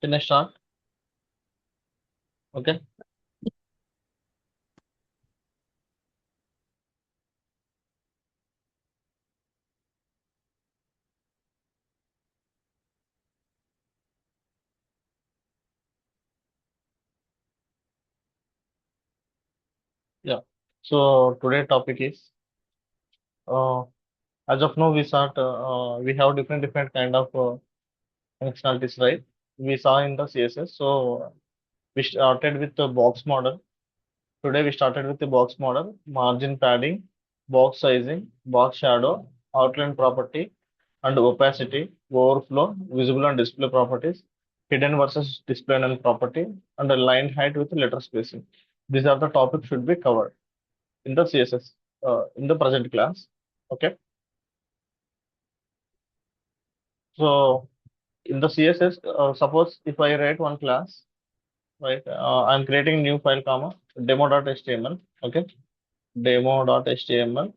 Can I start? Okay. Yeah. So today topic is uh, as of now we have different kind of functionalities, right? We saw in the CSS. So we started with the box model. Today we started with the box model, margin padding, box sizing, box shadow, outline property, and opacity, overflow, visible and display properties, hidden versus display and property, and a line height with letter spacing. These are the topics should be covered in the CSS in the present class. Okay. So in the CSS, suppose if I write one class, right, I'm creating new file, comma, demo.html. Okay. Demo.html.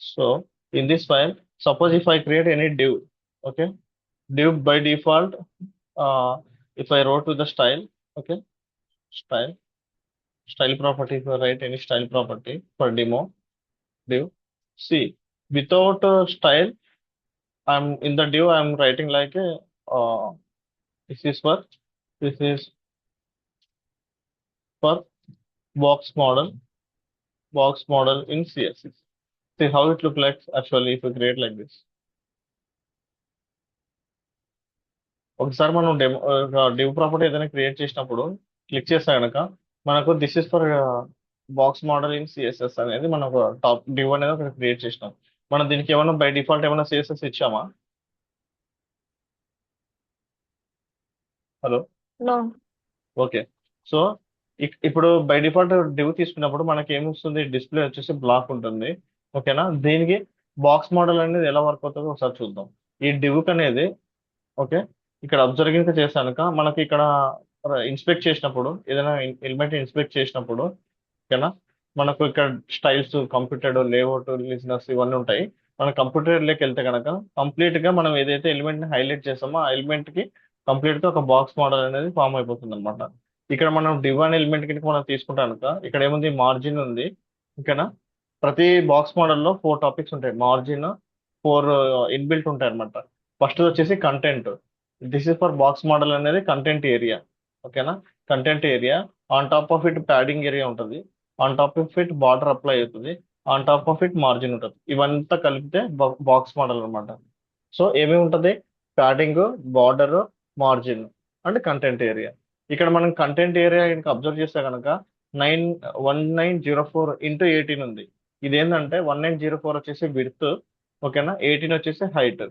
So in this file, suppose if I create any div, okay, div by default, uh, if I wrote to the style, okay, style, style property, if I write any style property for demo, div, see, without style, I'm in the div, I'm writing like a, this is for, this is for box model in CSS. See how it look like actually if we create like this. ఒకసారి మనం demo div property ఏదైనా create చేసినప్పుడు click చేస్తే కనుక మనకు this is for box model in CSS అనేది మనకు top div అనేది ఒకటి క్రియేట్ చేసినాం. మనం దీనికి ఏమైనా బై డిఫాల్ట్ ఏమైనా సిఎస్ఎస్ ఇచ్చామా? హలో. No. ఓకే. సో ఇప్పుడు బై డిఫాల్ట్ డివ్ తీసుకున్నప్పుడు మనకి ఏమొస్తుంది, డిస్ప్లే వచ్చేసి బ్లాక్ ఉంటుంది. ఓకేనా, దీనికి బాక్స్ మోడల్ అనేది ఎలా వర్క్ అవుతుందో ఒకసారి చూద్దాం. ఈ డివ్ అనేది ఓకే, ఇక్కడ అబ్జర్వింగ్ చేశాక మనకి ఇక్కడ ఇన్స్పెక్ట్ చేసినప్పుడు ఏదైనా ఎలిమెంట్ ఇన్స్పెక్ట్ చేసినప్పుడు ఓకేనా, మనకు ఇక్కడ స్టైల్స్, కంప్యూటర్ లేఅవుట్, లిజినెస్ ఇవన్నీ ఉంటాయి. మన కంప్యూటర్లోకి వెళ్తే కనుక కంప్లీట్ గా మనం ఏదైతే ఎలిమెంట్ ని హైలైట్ చేస్తామో ఆ ఎలిమెంట్ కి కంప్లీట్ గా ఒక బాక్స్ మోడల్ అనేది ఫామ్ అయిపోతుంది అనమాట. ఇక్కడ మనం డివైన్ ఎలిమెంట్ కి మనం తీసుకుంటాం కనుక ఇక్కడ ఏముంది, మార్జిన్ ఉంది. ఓకేనా, ప్రతి బాక్స్ మోడల్లో 4 టాపిక్స్ ఉంటాయి. మార్జిన్ 4 ఇన్బిల్ట్ ఉంటాయి అనమాట. ఫస్ట్ వచ్చేసి content. This is for box model అనేది కంటెంట్ ఏరియా. ఓకేనా, content area. On top of it padding area ఉంటుంది. On top of it border apply అవుతుంది. On top of it margin ఉంటుంది. ఇవంతా కలిపితే బాక్స్ మోడల్ అనమాట. సో ఏమేమి ఉంటుంది, padding, border, margin and content area. ఇక్కడ మనం కంటెంట్ ఏరియా ఇంకా అబ్జర్వ్ చేస్తే కనుక 1904 into 18 ఉంది. ఇదేంటంటే 1904 వచ్చేసి విడ్త్. ఓకేనా, 18 వచ్చేసి హైట్.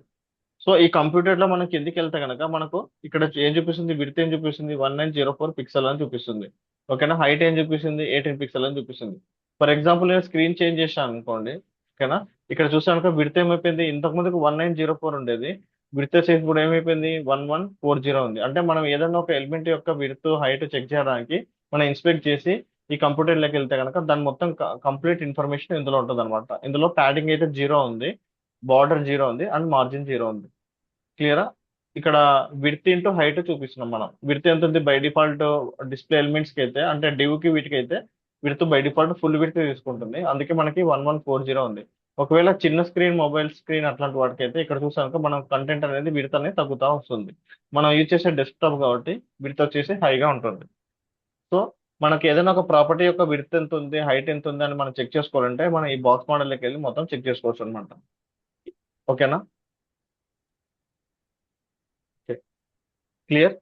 సో ఈ కంప్యూటర్ లో మనం కిందికి వెళ్తే కనుక మనకు ఇక్కడ ఏం చూపిస్తుంది, విడ్త్ ఏం చూపిస్తుంది, 1904 పిక్సెల్ అని చూపిస్తుంది. ఓకేనా, హైట్ ఏం చూపిస్తుంది, 18 పిక్సెల్ అని చూపిస్తుంది. ఫర్ ఎగ్జాంపుల్ నేను స్క్రీన్ చేంజ్ చేశాను అనుకోండి. ఓకేనా, ఇక్కడ చూసాను విడ్త్ ఏమైపోయింది, ఇంతకు ముందుకు 1904 ఉండేది, విడ్త్ వచ్చేసి ఇప్పుడు ఏమైపోయింది 1140 ఉంది. అంటే మనం ఏదైనా ఒక ఎలిమెంట్ యొక్క విడ్త్, హైట్ చెక్ చేయడానికి మనం ఇన్స్పెక్ట్ చేసి ఈ కంప్యూటర్లోకి వెళ్తే కనుక దాని మొత్తం కంప్లీట్ ఇన్ఫర్మేషన్ ఇందులో ఉంటుంది అనమాట. ఇందులో ప్యాడింగ్ అయితే 0 ఉంది, బార్డర్ 0 ఉంది అండ్ మార్జిన్ 0 ఉంది. క్లియరా? ఇక్కడ విడ్త్ ఇంటూ హైట్ చూపిస్తున్నాం. మనం విడ్త్ ఎంత ఉంది బై డిఫాల్ట్ డిస్ప్లే ఎలిమెంట్స్ కి అయితే, అంటే డివ్ కి వీటికి అయితే width by default full width తీసుకుంటుంది. అందుకే మనకి 1140 ఉంది. ఒకవేళ చిన్న స్క్రీన్, మొబైల్ స్క్రీన్ అట్లాంటి వాటికి అయితే ఇక్కడ చూసాక మనం కంటెంట్ అనేది విడ్త్ అనేది తగ్గుతూ వస్తుంది. మనం యూజ్ చేసే డెస్క్టాప్ కాబట్టి విడ్త్ వచ్చేసి హైగా ఉంటుంది. సో మనకి ఏదైనా ఒక ప్రాపర్టీ యొక్క విడ్త్ ఎంత ఉంది, హైట్ ఎంత ఉంది అని మనం చెక్ చేసుకోవాలంటే మనం ఈ బాక్స్ మోడల్లోకి వెళ్ళి మొత్తం చెక్ చేసుకోవచ్చు అనమాట. ఓకేనా, clear?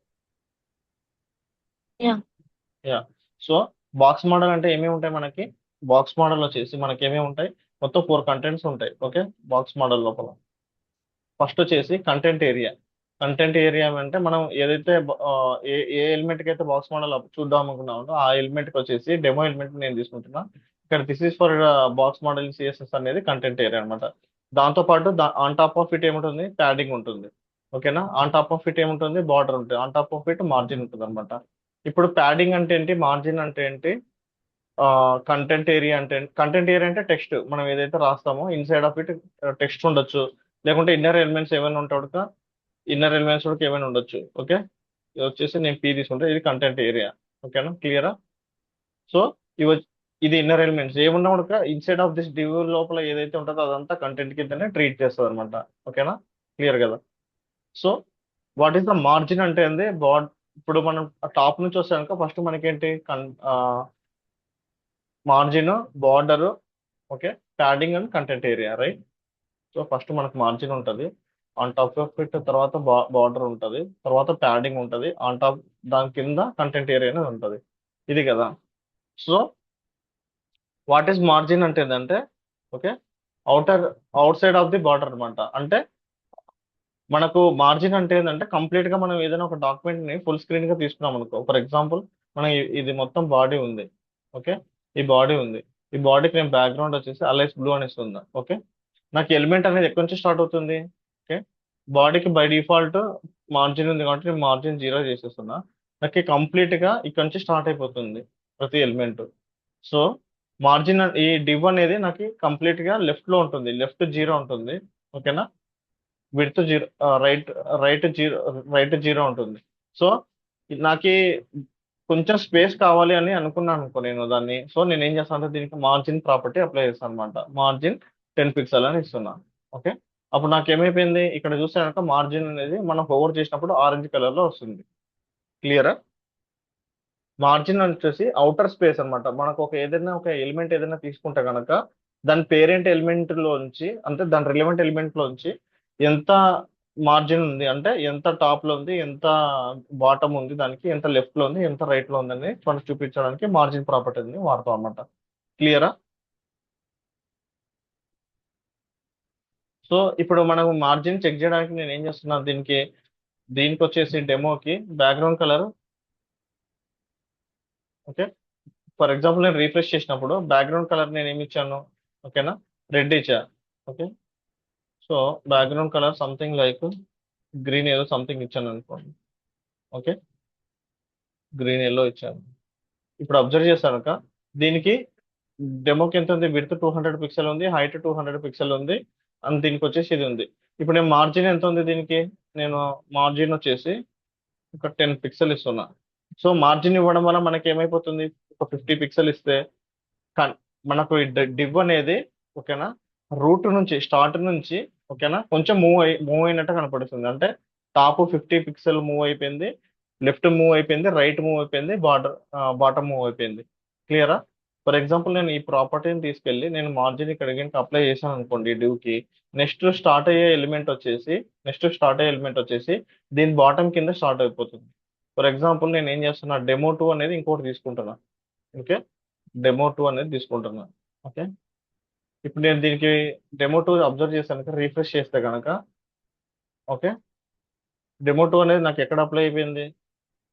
Yeah. Yeah. So box model అంటే ఏమేమి ఉంటాయి మనకి, బాక్స్ మోడల్ వచ్చేసి మనకి ఏమేమి ఉంటాయి, మొత్తం 4 కంటెంట్స్ ఉంటాయి. ఓకే, బాక్స్ మోడల్ లోపల ఫస్ట్ వచ్చేసి కంటెంట్ ఏరియా. కంటెంట్ ఏరియా అంటే మనం ఏదైతే ఏ ఎలిమెంట్ కి అయితే బాక్స్ మోడల్ చూద్దాం అనుకున్నామో ఆ ఎలిమెంట్ కి వచ్చేసి డెమో ఎలిమెంట్ నేను తీసుకుంటున్నా. ఇక్కడ this is for box model CSS అనేది కంటెంట్ ఏరియా అనమాట. దాంతో పాటు ఆన్ టాప్ ఆఫ్ ఇట్ ఏముంటుంది, ప్యాడింగ్ ఉంటుంది. ఓకేనా, ఆన్ టాప్ ఆఫ్ ఇట్ ఏముంటుంది, బార్డర్ ఉంటుంది. On top of it margin ఉంటుంది అనమాట. ఇప్పుడు ప్యాడింగ్ అంటే ఏంటి, మార్జిన్ అంటే ఏంటి, కంటెంట్ ఏరియా అంటే, కంటెంట్ ఏరియా అంటే టెక్స్ట్ మనం ఏదైతే రాస్తామో ఇన్సైడ్ ఆఫ్ ఇట్ టెక్స్ట్ ఉండొచ్చు, లేకుంటే ఇన్నర్ ఎలిమెంట్స్ ఏమైనా ఉంటాడు, ఇన్నర్ ఎలిమెంట్స్ కూడా ఏమైనా ఉండొచ్చు. ఓకే, ఇది వచ్చేసి నేను పీ తీసుకుంటే ఇది కంటెంట్ ఏరియా. ఓకేనా, క్లియరా? సో ఇవి ఇది ఇన్నర్ ఎలిమెంట్స్ ఏమున్నా కూడా ఇన్సైడ్ ఆఫ్ దిస్ డివ్ లోపల ఏదైతే ఉంటుందో అదంతా కంటెంట్ కిందనే ట్రీట్ చేస్తుంది అనమాట. ఓకేనా, క్లియర్ కదా? So what is the margin అంటే ఏంది ఇప్పుడు మనం టాప్ నుంచి వస్తే కనుక ఫస్ట్ మనకేంటి margin, border, okay, padding and content area, right? So first మనకు మార్జిన్ ఉంటుంది, ఆన్ టాప్ ఆఫ్ ఇట్ తర్వాత బార్డర్ ఉంటుంది, తర్వాత ప్యాడింగ్ ఉంటుంది, ఆన్ టాప్ దాని కింద కంటెంట్ ఏరియా అనేది ఉంటుంది. ఇది కదా? సో వాట్ ఈస్ మార్జిన్ అంటే ఏంటంటే, okay, outer out side of the border అనమాట. అంటే మనకు మార్జిన్ అంటే ఏంటంటే కంప్లీట్ గా మనం ఏదైనా ఒక డాక్యుమెంట్ ని ఫుల్ స్క్రీన్ గా తీసుకున్నాం అనుకో. ఫర్ ఎగ్జాంపుల్ మనం ఇది మొత్తం బాడీ ఉంది, ఓకే, ఈ బాడీ ఉంది. ఈ బాడీకి నేను బ్యాక్గ్రౌండ్ వచ్చేసి అలైస్ బ్లూ అని ఇస్తుందా, ఓకే. నాకు ఎలిమెంట్ అనేది ఎక్కడి నుంచి స్టార్ట్ అవుతుంది? ఓకే, బాడీకి బై డిఫాల్ట్ మార్జిన్ ఉంది కాబట్టి నేను మార్జిన్ 0 చేసేస్తున్నా. నాకు కంప్లీట్ గా ఇక్కడ నుంచి స్టార్ట్ అయిపోతుంది ప్రతి ఎలిమెంట్. సో మార్జిన్ ఈ డివ్ అనేది నాకు కంప్లీట్ గా లెఫ్ట్ లో ఉంటుంది, లెఫ్ట్ 0 ఉంటుంది, ఓకేనా. విడ్త్ 0, రైట్ రైట్ 0, రైట్ 0 ఉంటుంది. సో నాకు కొంచెం స్పేస్ కావాలి అని అనుకున్నాను అనుకో నేను దాన్ని. సో నేను ఏం చేస్తాను అంటే దీనికి మార్జిన్ ప్రాపర్టీ అప్లై చేస్తాను అనమాట. మార్జిన్ 10 పిక్సెల్ అని ఇస్తున్నా, ఓకే. అప్పుడు నాకు ఏమైపోయింది, ఇక్కడ చూస్తే కనుక మార్జిన్ అనేది మనం హోవర్ చేసినప్పుడు ఆరెంజ్ కలర్ లో వస్తుంది. క్లియరా? మార్జిన్ వచ్చేసి అవుటర్ స్పేస్ అన్నమాట. మనకు ఏదైనా ఒక ఎలిమెంట్ ఏదైనా తీసుకుంటే కనుక దాని పేరెంట్ ఎలిమెంట్ లోంచి, అంటే దాని రిలవెంట్ ఎలిమెంట్ లోంచి ఎంత మార్జిన్ ఉంది, అంటే ఎంత టాప్ లో ఉంది, ఎంత బాటమ్ ఉంది, దానికి ఎంత లెఫ్ట్ లో ఉంది, ఎంత రైట్ లో ఉందని మనకు చూపించడానికి మార్జిన్ ప్రాపర్టీని వాడతాం అన్నమాట. క్లియరా? సో ఇప్పుడు మనం మార్జిన్ చెక్ చేయడానికి నేను ఏం చేస్తున్నాను, దీనికి వచ్చేసి డెమోకి background colour, okay. For example నేను రీఫ్రెష్ చేసినప్పుడు బ్యాక్గ్రౌండ్ కలర్ నేను ఏమి ఇచ్చాను, ఓకేనా, రెడ్ ఇచ్చా, okay. So background colour something like green ఏదో సంథింగ్ ఇచ్చాను అనుకోండి, ఓకే, గ్రీన్ ఎల్లో ఇచ్చాను. ఇప్పుడు అబ్జర్వ్ చేశాను దీనికి డెమోకి ఎంత ఉంది, విడ్త్ 200 పిక్సెల్ ఉంది, హైట్ 200 పిక్సెల్ ఉంది, అండ్ దీనికి వచ్చేసి ఇది ఉంది. ఇప్పుడు నేను మార్జిన్ ఎంత ఉంది దీనికి, నేను మార్జిన్ వచ్చేసి ఒక 10 పిక్సెల్ ఇస్తున్నా. సో మార్జిన్ ఇవ్వడం వల్ల మనకి ఏమైపోతుంది, ఒక 50 పిక్సెల్ ఇస్తే కన్- మనకు ఈ డివ్ అనేది, ఓకేనా, రూట్ నుంచి స్టార్ట్ నుంచి, ఓకేనా, కొంచెం మూవ్ అయినట్టు కనపడుతుంది. అంటే టాప్ 50 పిక్సెల్ మూవ్ అయిపోయింది, లెఫ్ట్ మూవ్ అయిపోయింది, రైట్ మూవ్ అయిపోయింది, బాటమ్ మూవ్ అయిపోయింది. క్లియరా? ఫర్ ఎగ్జాంపుల్ నేను ఈ ప్రాపర్టీని తీసుకెళ్ళి నేను మార్జిన్ ఇక్కడ అప్లై చేశాను అనుకోండి డివ్ కి. నెక్స్ట్ స్టార్ట్ అయ్యే ఎలిమెంట్ వచ్చేసి దీని బాటమ్ కింద స్టార్ట్ అయిపోతుంది. ఫర్ ఎగ్జాంపుల్ నేను ఏం చేస్తున్నా, డెమో 2 అనేది ఇంకోటి తీసుకుంటున్నా, ఓకే, డెమో 2 అనేది తీసుకుంటున్నా, ఓకే. ఇప్పుడు నేను దీనికి డెమో 2 అబ్జర్వ్ చేశాను, రీఫ్రెష్ చేస్తే కనుక, ఓకే, డెమో 2 అనేది నాకు ఎక్కడ అప్లై అయిపోయింది,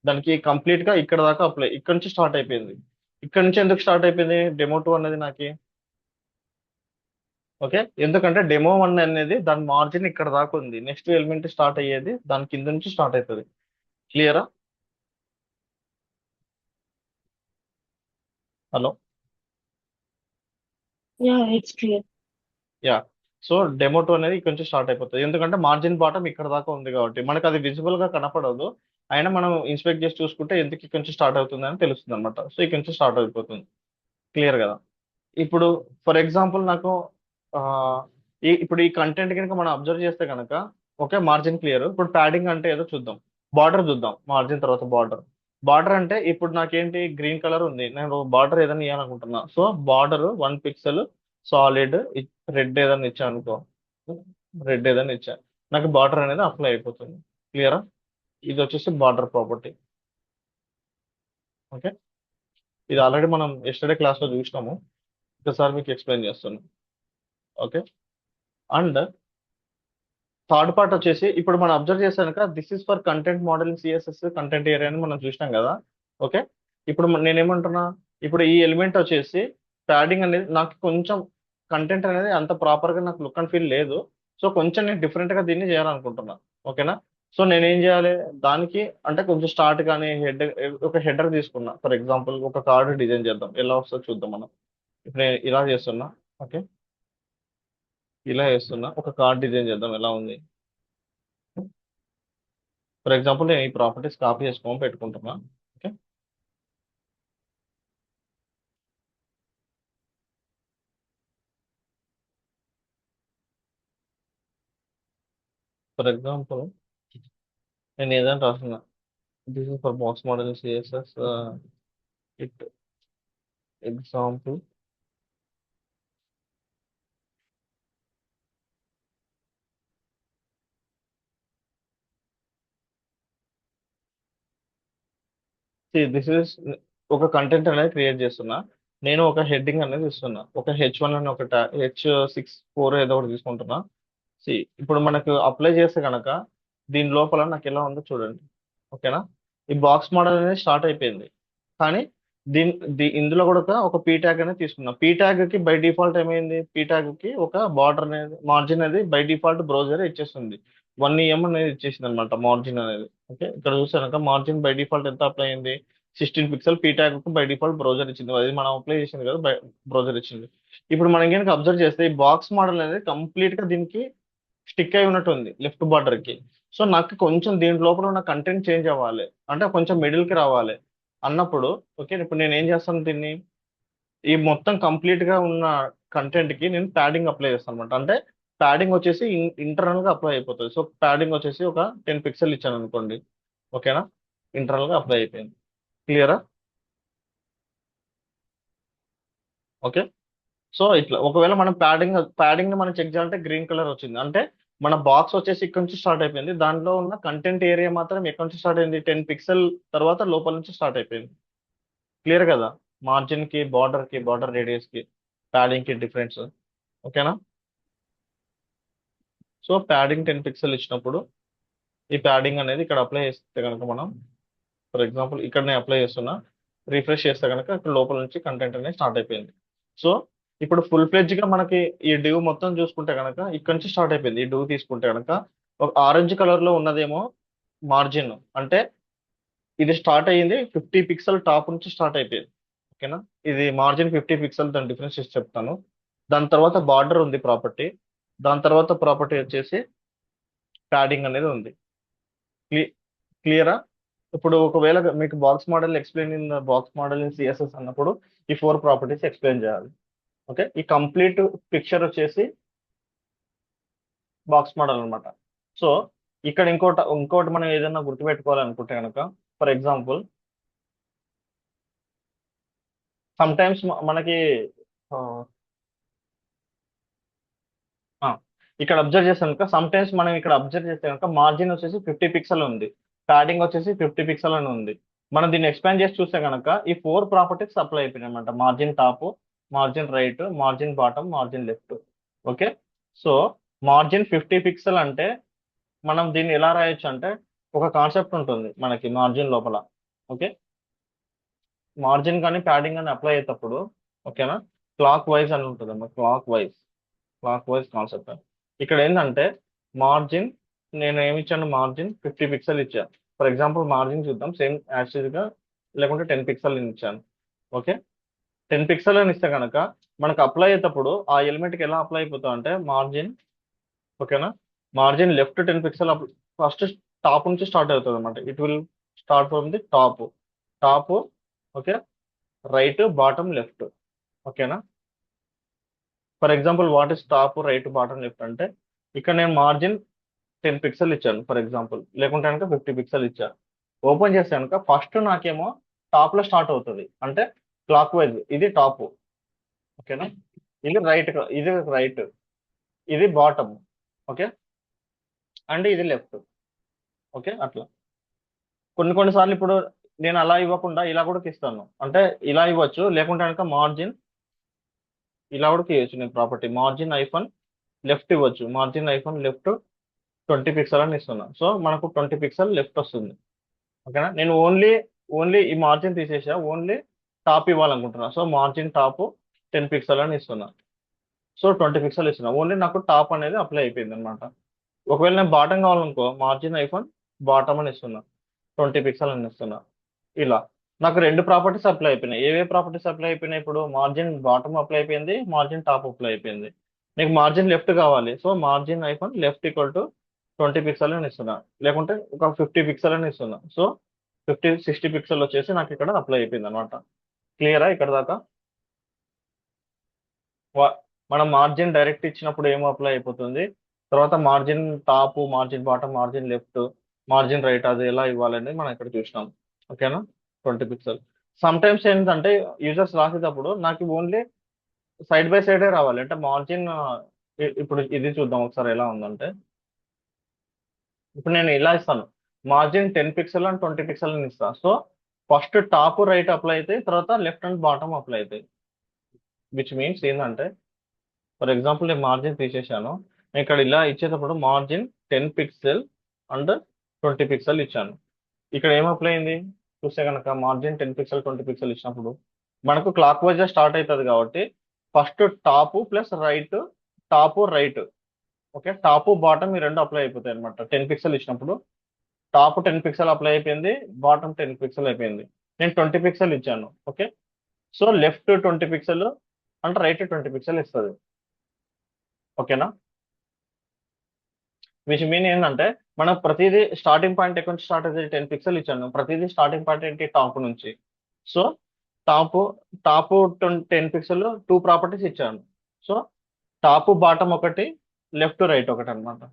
దానికి కంప్లీట్ గా ఇక్కడ దాకా అప్లై, ఇక్కడ నుంచి స్టార్ట్ అయిపోయింది. ఇక్కడ నుంచి ఎందుకు స్టార్ట్ అయిపోయింది డెమో 2 అనేది నాకు, ఓకే, ఎందుకంటే డెమో 1 అనేది దాని మార్జిన్ ఇక్కడ దాకా ఉంది, నెక్స్ట్ ఎలిమెంట్ స్టార్ట్ అయ్యేది దాని కింద నుంచి స్టార్ట్ అవుతుంది. క్లియరా? Hello? Yeah, it's clear. Yeah. So demo 2 అనేది ఇక్కడ నుంచి స్టార్ట్ అయిపోతుంది, ఎందుకంటే మార్జిన్ బాటం ఇక్కడ దాకా ఉంది కాబట్టి మనకు అది విజిబుల్ గా కనపడదు. అయినా మనం ఇన్స్పెక్ట్ చేసి చూసుకుంటే ఎందుకు ఇక్కడ నుంచి స్టార్ట్ అవుతుంది అని తెలుస్తుంది అనమాట. సో ఇక్కడ నుంచి స్టార్ట్ అయిపోతుంది. క్లియర్ కదా? ఇప్పుడు ఫర్ ఎగ్జాంపుల్ నాకు ఆ, ఇప్పుడు ఈ కంటెంట్ కనుక మనం అబ్జర్వ్ చేస్తే కనుక, ఓకే, మార్జిన్ క్లియర్. ఇప్పుడు ప్యాడింగ్ అంటే ఏదో చూద్దాం, బార్డర్ చూద్దాం. మార్జిన్ తర్వాత బార్డర్ అంటే ఇప్పుడు నాకేంటి గ్రీన్ కలర్ ఉంది, నేను బార్డర్ ఏదైనా ఇవ్వాలనుకుంటున్నా. So border 1 pixel solid red ఏదైనా ఇచ్చా అనుకో, రెడ్ ఏదైనా ఇచ్చా, నాకు బార్డర్ అనేది అప్లై అయిపోతుంది. క్లియరా? ఇది వచ్చేసి బార్డర్ ప్రాపర్టీ, ఓకే. ఇది ఆల్రెడీ మనం ఎస్టర్డే క్లాస్ లో చూసినాము, ఒకసారి మీకు ఎక్స్ప్లెయిన్ చేస్తాను, ఓకే. అండ్ థర్డ్ పార్ట్ వచ్చేసి ఇప్పుడు మనం అబ్జర్వ్ చేశాక this is for content modelling CSS content area అని మనం చూసినాం కదా, ఓకే. ఇప్పుడు నేనేమంటున్నా, ఇప్పుడు ఈ ఎలిమెంట్ వచ్చేసి ప్యాడింగ్ అనేది నాకు కొంచెం కంటెంట్ అనేది అంత ప్రాపర్ గా నాకు లుక్ అండ్ ఫీల్ లేదు. సో కొంచెం నేను డిఫరెంట్ గా దీన్ని చేయాలనుకుంటున్నా, ఓకేనా. సో నేనేం చేయాలి దానికి, అంటే కొంచెం స్టార్ట్ కానీ ఒక హెడర్ తీసుకున్నా. ఫర్ ఎగ్జాంపుల్ ఒక కార్డు డిజైన్ చేద్దాం, ఎలా వస్తుందో చూద్దాం మనం. ఇప్పుడు నేను ఇలా చేస్తున్నా, ఓకే, ఇలా చేస్తున్నా, ఒక కార్డ్ డిజైన్ చేద్దాం ఎలా ఉంది. ఫర్ ఎగ్జాంపుల్ నేను ఈ ప్రాపర్టీస్ కాపీ చేసుకొని పెట్టుకుంటున్నా. ఓకే. ఫర్ ఎగ్జాంపుల్ నేను ఏదైనా రాస్తున్నా, this is for box model CSS it example. This is ఒక కంటెంట్ అనేది క్రియేట్ చేస్తున్నా. నేను ఒక హెడ్డింగ్ అనేది ఇస్తున్నా, ఒక H1 అని ఒక H64 ఏదో ఒకటి తీసుకుంటున్నా. ఇప్పుడు మనకు అప్లై చేస్తే కనుక దీని లోపల నాకు ఎలా ఉందో చూడండి. ఓకేనా. ఈ బాక్స్ మోడల్ అనేది స్టార్ట్ అయిపోయింది, కానీ దీని ఇందులో కూడా ఒక పీ ట్యాగ్ అనేది తీసుకున్నాం. పీ ట్యాగ్ కి బై డిఫాల్ట్ ఏమైంది, పీ ట్యాగ్ కి ఒక బార్డర్ అనేది మార్జిన్ అనేది బై డిఫాల్ట్ బ్రౌజర్ ఇచ్చేస్తుంది. 1 EM అనేది ఇచ్చేసింది అనమాట మార్జిన్ అనేది. ఓకే, ఇక్కడ చూసాక మార్జిన్ బై డిఫాల్ట్ ఎంత అప్లై అయింది, 16 పిక్సెల్. పీ ట్యాగ్ కు బై డిఫాల్ట్ బ్రౌజర్ ఇచ్చింది, అది మనం అప్లై చేసింది కదా, బ్రౌజర్ ఇచ్చింది. ఇప్పుడు మనం కనుక అబ్జర్వ్ చేస్తే ఈ బాక్స్ మోడల్ అనేది కంప్లీట్ గా దీనికి స్టిక్ అయి ఉన్నట్టు ఉంది లెఫ్ట్ బార్డర్ కి. సో నాకు కొంచెం దీని లోపల ఉన్న కంటెంట్ చేంజ్ అవ్వాలి, అంటే కొంచెం మిడిల్ కి రావాలి అన్నప్పుడు, ఓకే, ఇప్పుడు నేను ఏం చేస్తాను, దీన్ని ఈ మొత్తం కంప్లీట్ గా ఉన్న కంటెంట్ కి నేను ప్యాడింగ్ అప్లై చేస్తాను అనమాట. అంటే ప్యాడింగ్ వచ్చేసి ఇంటర్నల్ గా అప్లై అయిపోతుంది. సో ప్యాడింగ్ వచ్చేసి ఒక 10 పిక్సెల్ ఇచ్చాను అనుకోండి. ఓకేనా, ఇంటర్నల్ గా అప్లై అయిపోయింది. క్లియరా? ఓకే. సో ఇట్లా ఒకవేళ మనం ప్యాడింగ్ ని మనం చెక్ చేయాలంటే గ్రీన్ కలర్ వచ్చింది, అంటే మన బాక్స్ వచ్చేసి ఇక్కడ నుంచి స్టార్ట్ అయిపోయింది. దాంట్లో ఉన్న కంటెంట్ ఏరియా మాత్రం ఎక్కడ నుంచి స్టార్ట్ అయింది, 10 పిక్సెల్ తర్వాత లోపల నుంచి స్టార్ట్ అయిపోయింది. క్లియర్ కదా? మార్జిన్ కి, బార్డర్ రేడియస్ కి, ప్యాడింగ్ కి డిఫరెన్స్. ఓకేనా. సో ప్యాడింగ్ 10 పిక్సెల్ ఇచ్చినప్పుడు ఈ ప్యాడింగ్ అనేది ఇక్కడ అప్లై చేస్తే కనుక మనం, ఫర్ ఎగ్జాంపుల్ ఇక్కడ నేను అప్లై చేస్తున్నా, రిఫ్రెష్ చేస్తే కనుక ఇక్కడ లోపల నుంచి కంటెంట్ అనేది స్టార్ట్ అయిపోయింది. సో ఇప్పుడు ఫుల్ ఫ్లెడ్జ్ గా మనకి ఈ డివ్ మొత్తం చూసుకుంటే కనుక ఇక్కడ నుంచి స్టార్ట్ అయిపోయింది. ఈ డివ్ తీసుకుంటే కనుక ఒక ఆరెంజ్ కలర్ లో ఉన్నదేమో మార్జిన్, అంటే ఇది స్టార్ట్ అయ్యింది 50 పిక్సెల్ టాప్ నుంచి స్టార్ట్ అయిపోయింది. ఓకేనా. ఇది మార్జిన్ 50 పిక్సెల్, దాని డిఫరెన్స్ చెప్తాను. దాని తర్వాత బార్డర్ ఉంది ప్రాపర్టీ, దాని తర్వాత ప్రాపర్టీ వచ్చేసి ప్యాడింగ్ అనేది ఉంది. క్లియరా? ఇప్పుడు ఒకవేళ మీకు box model explain in box model in CSS అన్నప్పుడు ఈ 4 ప్రాపర్టీస్ ఎక్స్ప్లెయిన్ చేయాలి. ఓకే, ఈ కంప్లీట్ పిక్చర్ వచ్చేసి బాక్స్ మోడల్ అన్నమాట. సో ఇక్కడ ఇంకోటి మనం ఏదైనా గుర్తుపెట్టుకోవాలనుకుంటే కనుక, ఫర్ ఎగ్జాంపుల్ సమ్ టైమ్స్ మనకి ఆ, ఆ, ఇక్కడ అబ్జర్వ్ చేస్తే కనుక సమ్ టైమ్స్ మనం ఇక్కడ అబ్జర్వ్ చేస్తే కనుక మార్జిన్ వచ్చేసి 50 పిక్సెల్ ఉంది, ప్యాడింగ్ వచ్చేసి 50 పిక్సెల్ అని ఉంది. మనం దీన్ని ఎక్స్పాండ్ చేసి చూస్తే కనుక ఈ 4 ప్రాపర్టీస్ అప్లై అయిపోయినాయి అనమాట. Margin top, margin right, margin bottom, margin left. Okay. So margin 50 pixel అంటే మనం దీన్ని ఎలా రాయొచ్చు అంటే, ఒక కాన్సెప్ట్ ఉంటుంది మనకి మార్జిన్ లోపల. ఓకే, మార్జిన్ కానీ ప్యాడింగ్ కానీ అప్లై అయ్యేటప్పుడు, ఓకేనా, క్లాక్ వైజ్ అని ఉంటుంది అన్నమాట. Clock wise concept. ఇక్కడ ఏంటంటే మార్జిన్, నేను ఏమి ఇచ్చాను, మార్జిన్ 50 పిక్సెల్ ఇచ్చాను. ఫర్ ఎగ్జాంపుల్ మార్జిన్ చూద్దాం, సేమ్ యాక్చువల్ గా, లేకుంటే 10 పిక్సెల్ ఇచ్చాను. ఓకే, 10 పిక్సెల్ అని ఇస్తే కనుక మనకు అప్లై అయ్యేటప్పుడు ఆ ఎలిమెంట్కి ఎలా అప్లై అయిపోతాం అంటే మార్జిన్, ఓకేనా, margin left 10 pixel first top నుంచి స్టార్ట్ అవుతుంది అనమాట. It will start from the top. Okay, right, bottom, left. ఓకేనా. For example what is top, right, bottom, left అంటే, ఇక్కడ నేను మార్జిన్ 10 పిక్సెల్ ఇచ్చాను ఫర్ ఎగ్జాంపుల్, లేకుంటే కనుక 50 పిక్సెల్ ఇచ్చాను. ఓపెన్ చేస్తే కనుక ఫస్ట్ నాకేమో టాప్ లో స్టార్ట్ అవుతుంది, అంటే క్లాక్ వైజ్ ఇది టాప్. ఓకేనా. ఇది రైట్, ఇది బాటమ్. ఓకే, అండ్ ఇది లెఫ్ట్. ఓకే, అట్లా కొన్ని సార్లు ఇప్పుడు నేను అలా ఇవ్వకుండా ఇలా కూడా ఇస్తాను, అంటే ఇలా ఇవ్వచ్చు, లేకుంటే కనుక మార్జిన్ ఇలా కూడా చేయొచ్చు. నేను ప్రాపర్టీ మార్జిన్ ఐఫన్ లెఫ్ట్ ఇవ్వచ్చు, మార్జిన్ ఐఫన్ లెఫ్ట్ 20 పిక్సెల్ అని ఇస్తున్నా. సో మనకు 20 పిక్సెల్ లెఫ్ట్ వస్తుంది. ఓకేనా. నేను ఓన్లీ ఈ మార్జిన్ తీసేసా, ఓన్లీ టాప్ ఇవ్వాలనుకుంటున్నా. సో మార్జిన్ టాప్ 10 పిక్సెల్ అని ఇస్తున్నా. సో 20 పిక్సెల్ ఇస్తున్నా, ఓన్లీ నాకు టాప్ అనేది అప్లై అయిపోయింది అనమాట. ఒకవేళ నేను బాటమ్ కావాలనుకో, మార్జిన్ ఐఫోన్ బాటమ్ అని ఇస్తున్నా, 20 పిక్సెల్ అని ఇస్తున్నా. ఇలా నాకు రెండు ప్రాపర్టీస్ అప్లై అయిపోయినాయి. ఏవే ప్రాపర్టీస్ అప్లై అయిపోయినాయి, ఇప్పుడు మార్జిన్ బాటమ్ అప్లై అయిపోయింది, మార్జిన్ టాప్ అప్లై అయిపోయింది. నీకు మార్జిన్ లెఫ్ట్ కావాలి, so margin iPhone left equal to 20 pixel అని ఇస్తున్నా, లేకుంటే ఒక 50 పిక్సెల్ అని ఇస్తున్నా. సో 60 పిక్సెల్ వచ్చేసి నాకు ఇక్కడ అప్లై అయిపోయింది అనమాట. క్లియరా ఇక్కడ దాకా? వా- మనం మార్జిన్ డైరెక్ట్ ఇచ్చినప్పుడు ఏమో అప్లై అయిపోతుంది. తర్వాత margin top, margin bottom, margin left, margin right అది ఎలా ఇవ్వాలనేది మనం ఇక్కడ చూసినాం. ఓకేనా? 20 పిక్సెల్. సమ్ టైమ్స్ ఏంటంటే యూజర్స్ రాసేటప్పుడు నాకు ఓన్లీ సైడ్ బై సైడే రావాలి అంటే మార్జిన్. ఇప్పుడు ఇది చూద్దాం ఒకసారి ఎలా ఉందంటే, ఇప్పుడు నేను ఇలా ఇస్తాను, మార్జిన్ 10 పిక్సెల్ అండ్ 20 పిక్సెల్ అని ఇస్తాను. So first top right apply అవుతాయి, తర్వాత లెఫ్ట్ అండ్ బాటమ్ అప్లై అవుతాయి. విచ్ మీన్స్ ఏంటంటే, ఫర్ ఎగ్జాంపుల్ నేను మార్జిన్ తీసేశాను, నేను ఇక్కడ ఇలా ఇచ్చేటప్పుడు మార్జిన్ 10 పిక్సెల్ అండ్ 20 పిక్సెల్ ఇచ్చాను. ఇక్కడ ఏం అప్లై అయింది చూస్తే కనుక, మార్జిన్ 10 పిక్సెల్ 20 పిక్సెల్ ఇచ్చినప్పుడు మనకు క్లాక్ వైజ్ స్టార్ట్ అవుతుంది కాబట్టి first top plus right, top right, okay, top bottom ఈ రెండు అప్లై అయిపోతాయి అనమాట. 10 పిక్సెల్ ఇచ్చినప్పుడు టాప్ 10 పిక్సెల్ అప్లై అయిపోయింది, బాటమ్ 10 పిక్సెల్ అయిపోయింది. నేను 20 పిక్సెల్ ఇచ్చాను, ఓకే. సో లెఫ్ట్ 20 పిక్సెల్ అంటే రైట్ 20 పిక్సెల్ ఇస్తుంది. ఓకేనా? విచ్ మీన్ ఏంటంటే, మనం ప్రతిదీ స్టార్టింగ్ పాయింట్ ఎక్కడి నుంచి స్టార్ట్ అయితే 10 పిక్సెల్ ఇచ్చాను, ప్రతిదీ స్టార్టింగ్ పాయింట్ ఏంటి టాప్ నుంచి. So top top 10 pixel two properties ఇచ్చాను. సో టాప్ బాటమ్ ఒకటి, లెఫ్ట్ రైట్ ఒకటి అన్నమాట.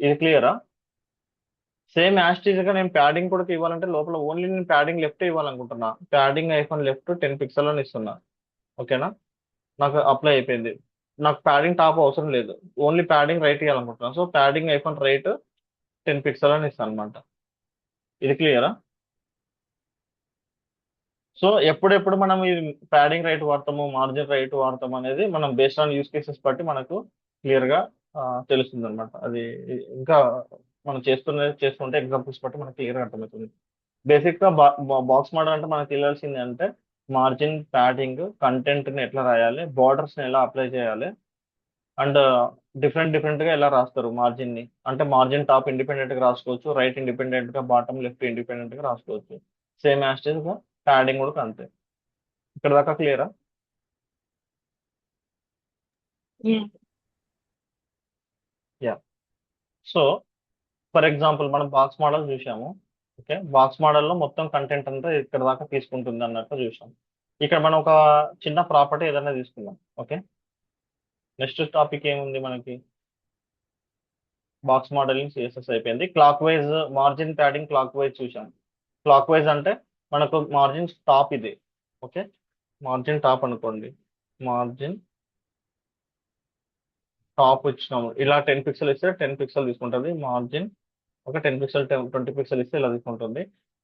ఇది క్లియరా? సేమ్ యాస్టీజ్ గా నేను ప్యాడింగ్ కూడా ఇవ్వాలంటే లోపల ఓన్లీ నేను ప్యాడింగ్ లెఫ్ట్ ఇవ్వాలనుకుంటున్నా, ప్యాడింగ్ ఐఫోన్ లెఫ్ట్ 10 పిక్సెల్ అని ఇస్తున్నా. ఓకేనా? నాకు అప్లై అయిపోయింది. నాకు ప్యాడింగ్ టాప్ అవసరం లేదు, ఓన్లీ ప్యాడింగ్ రైట్ ఇవ్వాలనుకుంటున్నాను. So padding iPhone right 10 pixel అని ఇస్తాను అనమాట. ఇది క్లియరా? సో ఎప్పుడెప్పుడు మనం ఈ ప్యాడింగ్ రైట్ వాడతాము, మార్జిన్ రైట్ వాడతాము అనేది మనం బేస్డ్ ఆన్ యూస్ కేసెస్ బట్టి మనకు క్లియర్ గా తెలుస్తుంది అనమాట. అది ఇంకా మనం చేస్తుంటే ఎగ్జాంపుల్స్ బట్టి మనకు క్లియర్ గా అర్థమవుతుంది. బేసిక్ గా బాక్స్ మోడల్ అంటే మనకు తెలియాల్సింది అంటే మార్జిన్, ప్యాడింగ్, కంటెంట్ ని ఎట్లా రాయాలి, బార్డర్స్ ని ఎలా అప్లై చేయాలి, అండ్ డిఫరెంట్ డిఫరెంట్ గా ఎలా రాస్తారు మార్జిన్ ని. అంటే మార్జిన్ టాప్ ఇండిపెండెంట్ గా రాసుకోవచ్చు, రైట్ ఇండిపెండెంట్ గా, బాటమ్ లెఫ్ట్ ఇండిపెండెంట్ గా రాసుకోవచ్చు. సేమ్ యాస్టేజ్ గా ప్యాడింగ్ కూడా అంతే. ఇక్కడ దాకా క్లియరా? Yeah. Yeah. So for example మనం బాక్స్ మోడల్ చూసాము. ఓకే, బాక్స్ మోడల్లో మొత్తం కంటెంట్ అంతా ఇక్కడ దాకా తీసుకుంటుంది అన్నట్టు చూసాం. ఇక్కడ మనం ఒక చిన్న ప్రాపర్టీ ఏదైనా తీసుకుందాం. ఓకే, నెక్స్ట్ టాపిక్ ఏముంది మనకి? బాక్స్ మోడలింగ్ సిఎస్ఎస్ అయిపోయింది. Clock wise margin padding clock wise చూసాం. క్లాక్ వైజ్ అంటే మనకు మార్జిన్ టాప్ ఇది. ఓకే, మార్జిన్ టాప్ అనుకోండి, మార్జిన్ టాప్ ఇచ్చినాము, ఇలా 10 పిక్సెల్ ఇస్తే 10 పిక్సెల్ తీసుకుంటుంది మార్జిన్. ఒక 10 పిక్సెల్ 20 పిక్సెల్ ఇస్తే ఇలా తీసుకుంటుంది.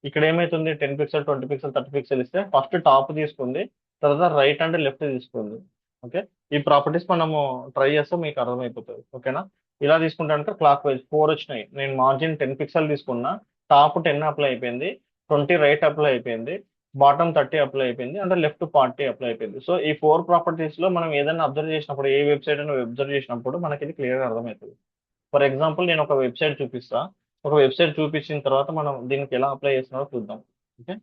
ఇక్కడ ఏమైతుంది, 10 పిక్సెల్ 20 పిక్సెల్ 30 పిక్సెల్ ఇస్తే ఫస్ట్ టాప్ తీసుకుంది, తర్వాత రైట్ అండ్ లెఫ్ట్ తీసుకుంది. ఓకే, ఈ ప్రాపర్టీస్ మనము ట్రై చేస్తే మీకు అర్థమైపోతుంది. ఓకేనా? ఇలా తీసుకుంటే క్లాక్ వైజ్ 4 వచ్చినాయి. నేను మార్జిన్ 10 పిక్సెల్ తీసుకున్నా, టాప్ 10 అప్లై అయిపోయింది, 20 రైట్ అప్లై అయిపోయింది, బాటమ్ 30 అప్లై అయిపోయింది, అంటే లెఫ్ట్ 40 అప్లై అయిపోయింది. సో ఈ 4 ప్రాపర్టీస్ లో మనం ఏదైనా అబ్జర్వ్ చేసినప్పుడు, ఏ వెబ్సైట్ అయినా అబ్జర్వ్ చేసినప్పుడు మనకి ఇది క్లియర్ గా అర్థమవుతుంది. ఫర్ ఎగ్జాంపుల్ నేను ఒక వెబ్సైట్ చూపిస్తా, ఒక వెబ్సైట్ చూపించిన తర్వాత మనం దీనికి ఎలా అప్లై చేస్తున్నారో చూద్దాం. ఓకే,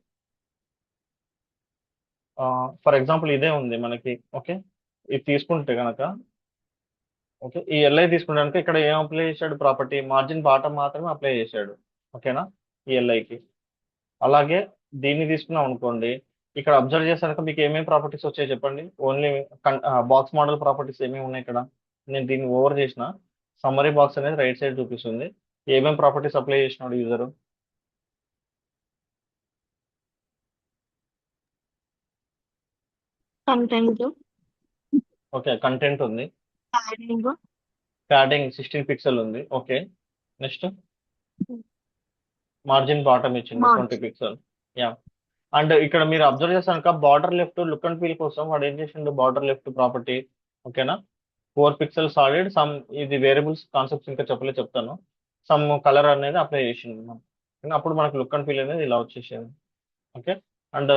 ఫర్ ఎగ్జాంపుల్ ఇదే ఉంది మనకి. ఓకే, ఇది తీసుకుంటే కనుక, ఓకే, ఈ ఎల్ఐ తీసుకుంటే ఇక్కడ ఏం అప్లై చేశాడు, ప్రాపర్టీ మార్జిన్ బాటమ్ మాత్రమే అప్లై చేశాడు. ఓకేనా? ఈ ఎల్ఐకి. అలాగే దీన్ని తీసుకున్నాం అనుకోండి, ఇక్కడ అబ్జర్వ్ చేశాక మీకు ఏమేమి ప్రాపర్టీస్ వచ్చాయి చెప్పండి. ఓన్లీ బాక్స్ మోడల్ ప్రాపర్టీస్ ఏమేమి ఉన్నాయి ఇక్కడ. నేను దీన్ని ఓవర్ చేసిన, సమ్మరీ బాక్స్ అనేది రైట్ సైడ్ చూపిస్తుంది, ఏమేమి ప్రాపర్టీస్ అప్లై చేసినాడు యూజర్. Content, ఓకే, కంటెంట్ ఉంది, padding, ప్యాడింగ్ 16 పిక్సెల్ ఉంది. ఓకే, నెక్స్ట్ మార్జిన్ బాటమ్ ఇచ్చిండు 20 margin. పిక్సెల్. యా. అండ్ ఇక్కడ మీరు అబ్జర్వ్ చేశాక border left look and feel కోసం వాడు ఏం చేసిండు, బార్డర్ లెఫ్ట్ ప్రాపర్టీ. ఓకేనా? 4 పిక్సెల్ సాలిడ్ సమ్, ఇది వేరియబుల్స్ కాన్సెప్ట్స్ ఇంకా చెప్తాను. సమ్ కలర్ అనేది అప్లై చేసిండు మనం. కానీ అప్పుడు మనకు లుక్ అండ్ ఫీల్ అనేది ఇలా వచ్చేసింది. ఓకే, అండ్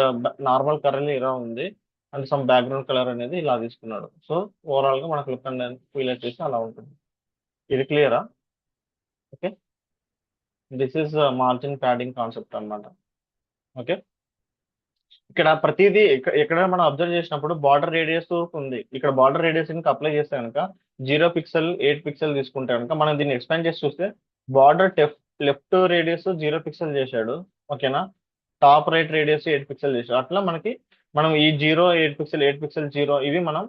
నార్మల్ కలర్ ఇలా ఉంది, అండ్ సమ్ బ్యాక్గ్రౌండ్ కలర్ అనేది ఇలా తీసుకున్నాడు. సో ఓవరాల్ గా మనకు లుక్ అండ్ ఫీల్ వచ్చేసి అలా ఉంటుంది. ఇది క్లియరా? Okay, this is margin padding concept అన్నమాట. ఓకే, ఇక్కడ ప్రతిదీ ఎక్కడ మనం అబ్జర్వ్ చేసినప్పుడు బార్డర్ రేడియస్ ఉంది. ఇక్కడ బార్డర్ రేడియస్ ఇంకా అప్లై చేస్తే కనుక 0 పిక్సెల్ 8 పిక్సెల్ తీసుకుంటే కనుక మనం దీన్ని ఎక్స్పాండ్ చేసి చూస్తే బార్డర్ లెఫ్ట్ రేడియస్ 0 పిక్సెల్ చేశాడు. ఓకేనా? టాప్ రైట్ రేడియస్ 8 పిక్సెల్ చేశాడు. అట్లా మనకి మనం ఈ 0 8 పిక్సెల్ 8 పిక్సెల్ 0 ఇవి మనం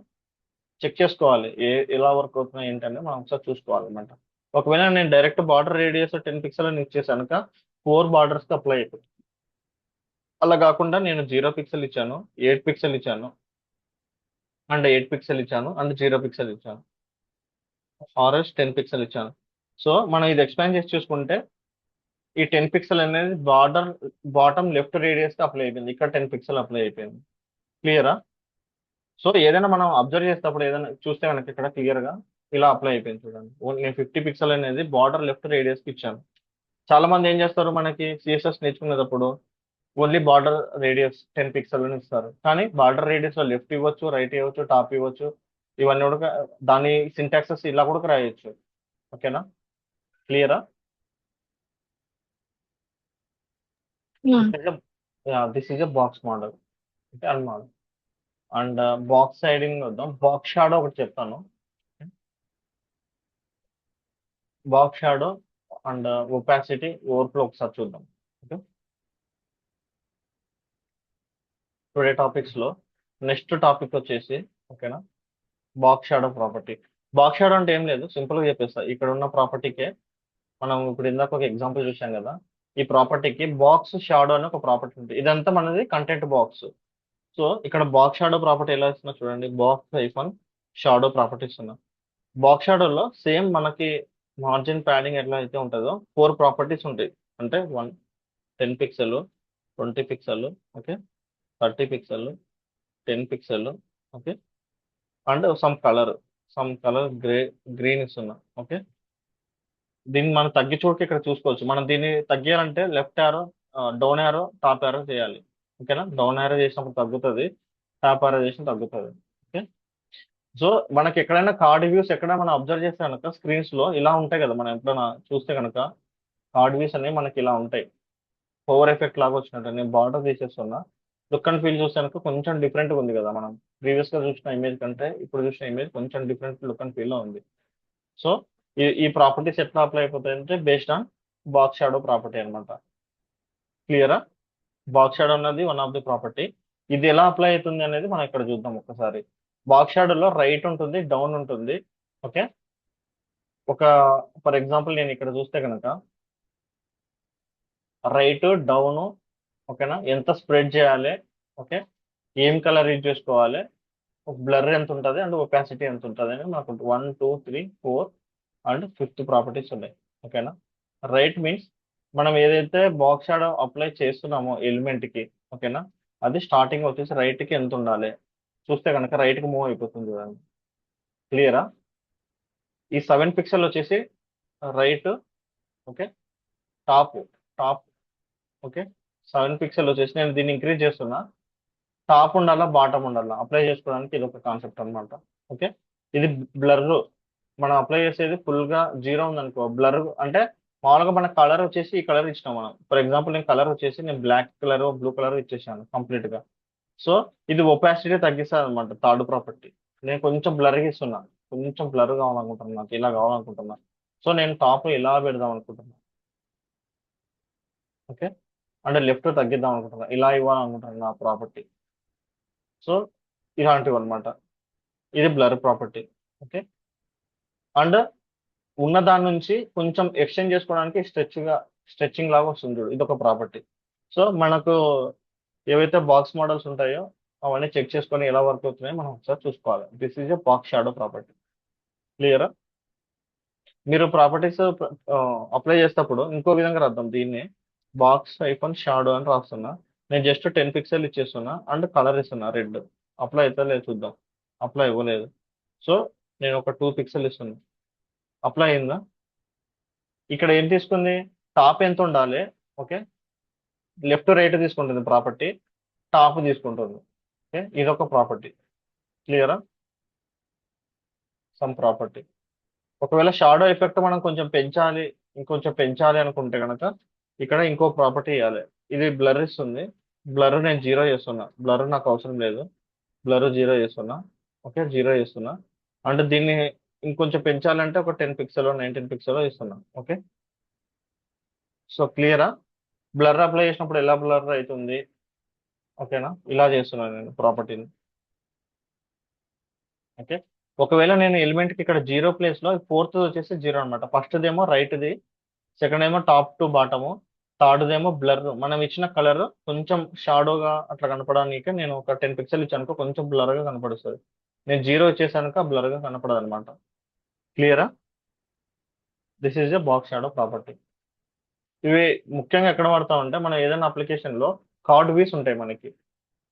చెక్ చేసుకోవాలి. ఎలా వర్క్ అవుతున్నాయి ఏంటంటే మనం ఒకసారి చూసుకోవాలి అనమాట. ఒకవేళ నేను డైరెక్ట్ బార్డర్ రేడియస్ 10 పిక్సెల్ అని ఇచ్చేసాను కనుక 4 బార్డర్స్ అప్లై అయిపోతుంది. అలా కాకుండా నేను 0 పిక్సెల్ ఇచ్చాను, 8 పిక్సెల్ ఇచ్చాను, అండ్ 8 పిక్సెల్ ఇచ్చాను, అండ్ 0 పిక్సెల్ ఇచ్చాను, ఆర్ఎస్ 10 పిక్సెల్ ఇచ్చాను. సో మనం ఇది ఎక్స్పాండ్ చేసి చూసుకుంటే ఈ 10 పిక్సెల్ అనేది బాటమ్ లెఫ్ట్ రేడియస్ కి అప్లై అయిపోయింది. ఇక్కడ 10 పిక్సెల్ అప్లై అయిపోయింది. క్లియరా? సో ఏదైనా మనం అబ్జర్వ్ చేసేటప్పుడు ఏదైనా చూస్తే కనుక ఇక్కడ క్లియర్ గా ఇలా అప్లై అయిపోయింది చూడండి. నేను 50 పిక్సెల్ అనేది బార్డర్ లెఫ్ట్ రేడియస్ కి ఇచ్చాను. చాలా మంది ఏం చేస్తారు, మనకి సిఎస్ఎస్ నేర్చుకునేటప్పుడు ఓన్లీ బార్డర్ రేడియస్ 10 పిక్సెల్ అని ఇస్తారు. కానీ బార్డర్ రేడియస్ లో లెఫ్ట్ ఇవ్వచ్చు, రైట్ ఇవ్వచ్చు, టాప్ ఇవ్వచ్చు. ఇవన్నీ కూడా దాని సింటాక్సెస్ ఇలా కూడా రాయొచ్చు. ఓకేనా? క్లియరా? Yeah. This is a box model. Okay అన్నమాట. అండ్ బాక్స్ సైడింగ్ వద్దాం. బాక్స్ షాడో ఒకటి చెప్తాను. Box shadow and opacity overflow ఒకసారి చూద్దాం. ఓకే, టుడే టాపిక్స్ లో నెక్స్ట్ టాపిక్ వచ్చేసి ఓకేనా, box shadow property. Box shadow అంటే ఏం లేదు, సింపుల్ గా చెప్పేస్తా. ఇక్కడ ఉన్న ప్రాపర్టీకే మనం ఇప్పుడు ఇందాక ఒక ఎగ్జాంపుల్ చూసాం కదా, ఈ ప్రాపర్టీకి బాక్స్ షాడో అని ఒక ప్రాపర్టీ ఉంటుంది. ఇదంతా మనది కంటెంట్ బాక్స్. సో ఇక్కడ బాక్స్ షాడో ప్రాపర్టీ ఎలా ఇస్తున్నా చూడండి. బాక్స్ హైఫన్ షాడో ప్రాపర్టీ ఇస్తున్నా. బాక్స్ షాడోలో సేమ్ మనకి మార్జిన్ ప్యాడింగ్ ఎట్లా అయితే ఉంటుందో 4 ప్రాపర్టీస్ ఉంటాయి. అంటే 10 pixel, 20 pixel, okay, 30 pixel, 10 pixel, okay, and some colour green ఇస్తున్నా. ఓకే, దీన్ని మనం తగ్గి చూడక ఇక్కడ చూసుకోవచ్చు. మనం దీన్ని తగ్గియాలంటే left arrow, down arrow, top arrow చేయాలి. ఓకేనా? డౌన్ యారో చేసినప్పుడు తగ్గుతుంది, టాప్ యారో చేసినప్పుడు తగ్గుతుంది. ఓకే, సో మనకి ఎక్కడైనా కార్డ్ వ్యూస్ ఎక్కడ మనం అబ్జర్వ్ చేస్తే కనుక స్క్రీన్స్ లో ఇలా ఉంటాయి కదా. మనం ఎప్పుడైనా చూస్తే కనుక కార్డ్ వ్యూస్ అనేవి మనకి ఇలా ఉంటాయి. ఓవర్ ఎఫెక్ట్ లాగా వచ్చినట్టు. నేను బార్డర్ తీసేస్తున్నా. లుక్ అండ్ ఫీల్ చూస్తే కనుక కొంచెం డిఫరెంట్ గా ఉంది కదా. మనం ప్రీవియస్ గా చూసిన ఇమేజ్ కంటే ఇప్పుడు చూసిన ఇమేజ్ కొంచెం డిఫరెంట్ లుక్ అండ్ ఫీల్ లో ఉంది. సో ఈ ప్రాపర్టీస్ ఎట్లా అప్లై అయిపోతాయంటే based on box shadow property అనమాట. క్లియరా? బాక్స్ షాడో అన్నది వన్ ఆఫ్ ది ప్రాపర్టీ. ఇది ఎలా అప్లై అవుతుంది అనేది మనం ఇక్కడ చూద్దాం ఒక్కసారి. బాక్స్ షాడోలో రైట్ ఉంటుంది, డౌన్ ఉంటుంది. ఓకే, ఒక ఫర్ ఎగ్జాంపుల్ నేను ఇక్కడ చూస్తే కనుక రైట్ డౌన్, ఓకేనా, ఎంత స్ప్రెడ్ చేయాలి, ఓకే, ఏం కలర్ యూజ్ చేసుకోవాలి, బ్లర్ ఎంత ఉంటుంది, అండ్ ఒపాసిటీ ఎంత ఉంటుంది అని మనకు 1 2 3 4 అండ్ 5th ప్రాపర్టీస్ ఉన్నాయి. ఓకేనా? రైట్ మీన్స్ మనం ఏదైతే బాక్స్ షాడో అప్లై చేస్తున్నామో ఎలిమెంట్ కి, ఓకేనా, అది స్టార్టింగ్ వచ్చేసి రైట్ కి ఎంత ఉండాలి చూస్తే కనుక రైట్ కి మూవ్ అయిపోతుంది చూడండి. క్లియరా? ఈ 7 పిక్సెల్ వచ్చేసి right, okay, top top, okay, 7 pixel వచ్చేసి నేను దీన్ని ఇంక్రీజ్ చేస్తున్నా. టాప్ ఉండాలా, బాటమ్ ఉండాలా అప్లై చేసుకోవడానికి ఇది ఒక కాన్సెప్ట్ అనమాట. ఓకే, ఇది బ్లర్. మనం అప్లై చేసేది ఫుల్ గా 0 ఉందనుకో బ్లర్ అంటే మామూలుగా మన కలర్ వచ్చేసి ఈ కలర్ ఇచ్చినాం మనం. ఫర్ ఎగ్జాంపుల్ నేను కలర్ వచ్చేసి నేను బ్లాక్ కలర్ బ్లూ కలర్ ఇచ్చేసాను కంప్లీట్ గా. సో ఇది ఒపాసిటీ తగ్గిస్తుంది అనమాట. థర్డ్ ప్రాపర్టీ నేను కొంచెం బ్లర్ ఇస్తున్నా. కొంచెం బ్లర్ కావాలనుకుంటున్నా, నాకు ఇలా కావాలనుకుంటున్నా. సో నేను టాప్ ఇలా పెడదాం అనుకుంటున్నా. ఓకే, అంటే లెఫ్ట్ తగ్గిద్దాం అనుకుంటున్నా, ఇలా ఇవ్వాలనుకుంటున్నా ప్రాపర్టీ. సో ఇలాంటివి అనమాట. ఇది బ్లర్ ప్రాపర్టీ. ఓకే, అండ్ ఉన్న దాని నుంచి కొంచెం ఎక్స్టెండ్ చేసుకోవడానికి స్ట్రెచ్చింగ్ లాగా వస్తుంది చూడు, ఇది ఒక ప్రాపర్టీ. సో మనకు ఏవైతే బాక్స్ మోడల్స్ ఉంటాయో అవన్నీ చెక్ చేసుకొని ఎలా వర్క్ అవుతున్నాయో మనం ఒకసారి చూసుకోవాలి. This is a box shadow property. క్లియరా? మీరు ప్రాపర్టీస్ అప్లై చేసేటప్పుడు ఇంకో విధంగా రాద్దాం దీన్ని. బాక్స్ ఐఫోన్ షాడో అని రాస్తున్నా. నేను జస్ట్ 10 పిక్సెల్ ఇచ్చేస్తున్నా అండ్ కలర్ ఇస్తున్నా రెడ్. అప్లై అయితే లేదు చూద్దాం. అప్లై ఇవ్వలేదు. సో నేను ఒక 2 పిక్సెల్ ఇస్తున్నా. అప్లై అయిందా? ఇక్కడ ఏం తీసుకుంది, టాప్ ఎంత ఉండాలి, ఓకే, లెఫ్ట్ రైట్ తీసుకుంటుంది ప్రాపర్టీ, టాప్ తీసుకుంటుంది. ఓకే, ఇదొక ప్రాపర్టీ. క్లియరా? Some property. ఒకవేళ షాడో ఎఫెక్ట్ మనం కొంచెం పెంచాలి, ఇంకొంచెం పెంచాలి అనుకుంటే కనుక ఇక్కడ ఇంకో ప్రాపర్టీ ఇవ్వాలి. ఇది బ్లర్ ఇస్తుంది. బ్లర్ నేను జీరో చేస్తున్నా, బ్లర్ నాకు అవసరం లేదు, బ్లర్ జీరో చేస్తున్నా. ఓకే, జీరో చేస్తున్నా. అంటే దీన్ని ఇంకొంచెం పెంచాలంటే ఒక 10 పిక్సెల్ 19 పిక్సెల్ ఇస్తున్నా. ఓకే, సో క్లియరా? బ్లర్ అప్లై చేసినప్పుడు ఎలా బ్లర్ అవుతుంది? ఓకేనా, ఇలా చేస్తున్నాను నేను ప్రాపర్టీని. ఓకే, ఒకవేళ నేను ఎలిమెంట్ కి ఇక్కడ జీరో ప్లేస్ లో ఫోర్త్ వచ్చేసి జీరో అనమాట. ఫస్ట్ దేమో రైట్ది, సెకండ్ ఏమో టాప్ టు బాటము, థర్డ్ దేమో బ్లర్. మనం ఇచ్చిన కలర్ కొంచెం షాడోగా అట్లా కనపడడానికి నేను ఒక 10 పిక్సెల్ ఇచ్చానుకో కొంచెం బ్లర్ గా కనపడుస్తుంది. నేను జీరో ఇచ్చేసానుక బ్లర్ గా కనపడదు అనమాట. క్లియరా? This is a box shadow property. ఇవి ముఖ్యంగా ఎక్కడ వాడతామంటే మనం ఏదైనా అప్లికేషన్ లో కార్డ్ వ్యూస్ ఉంటాయి మనకి.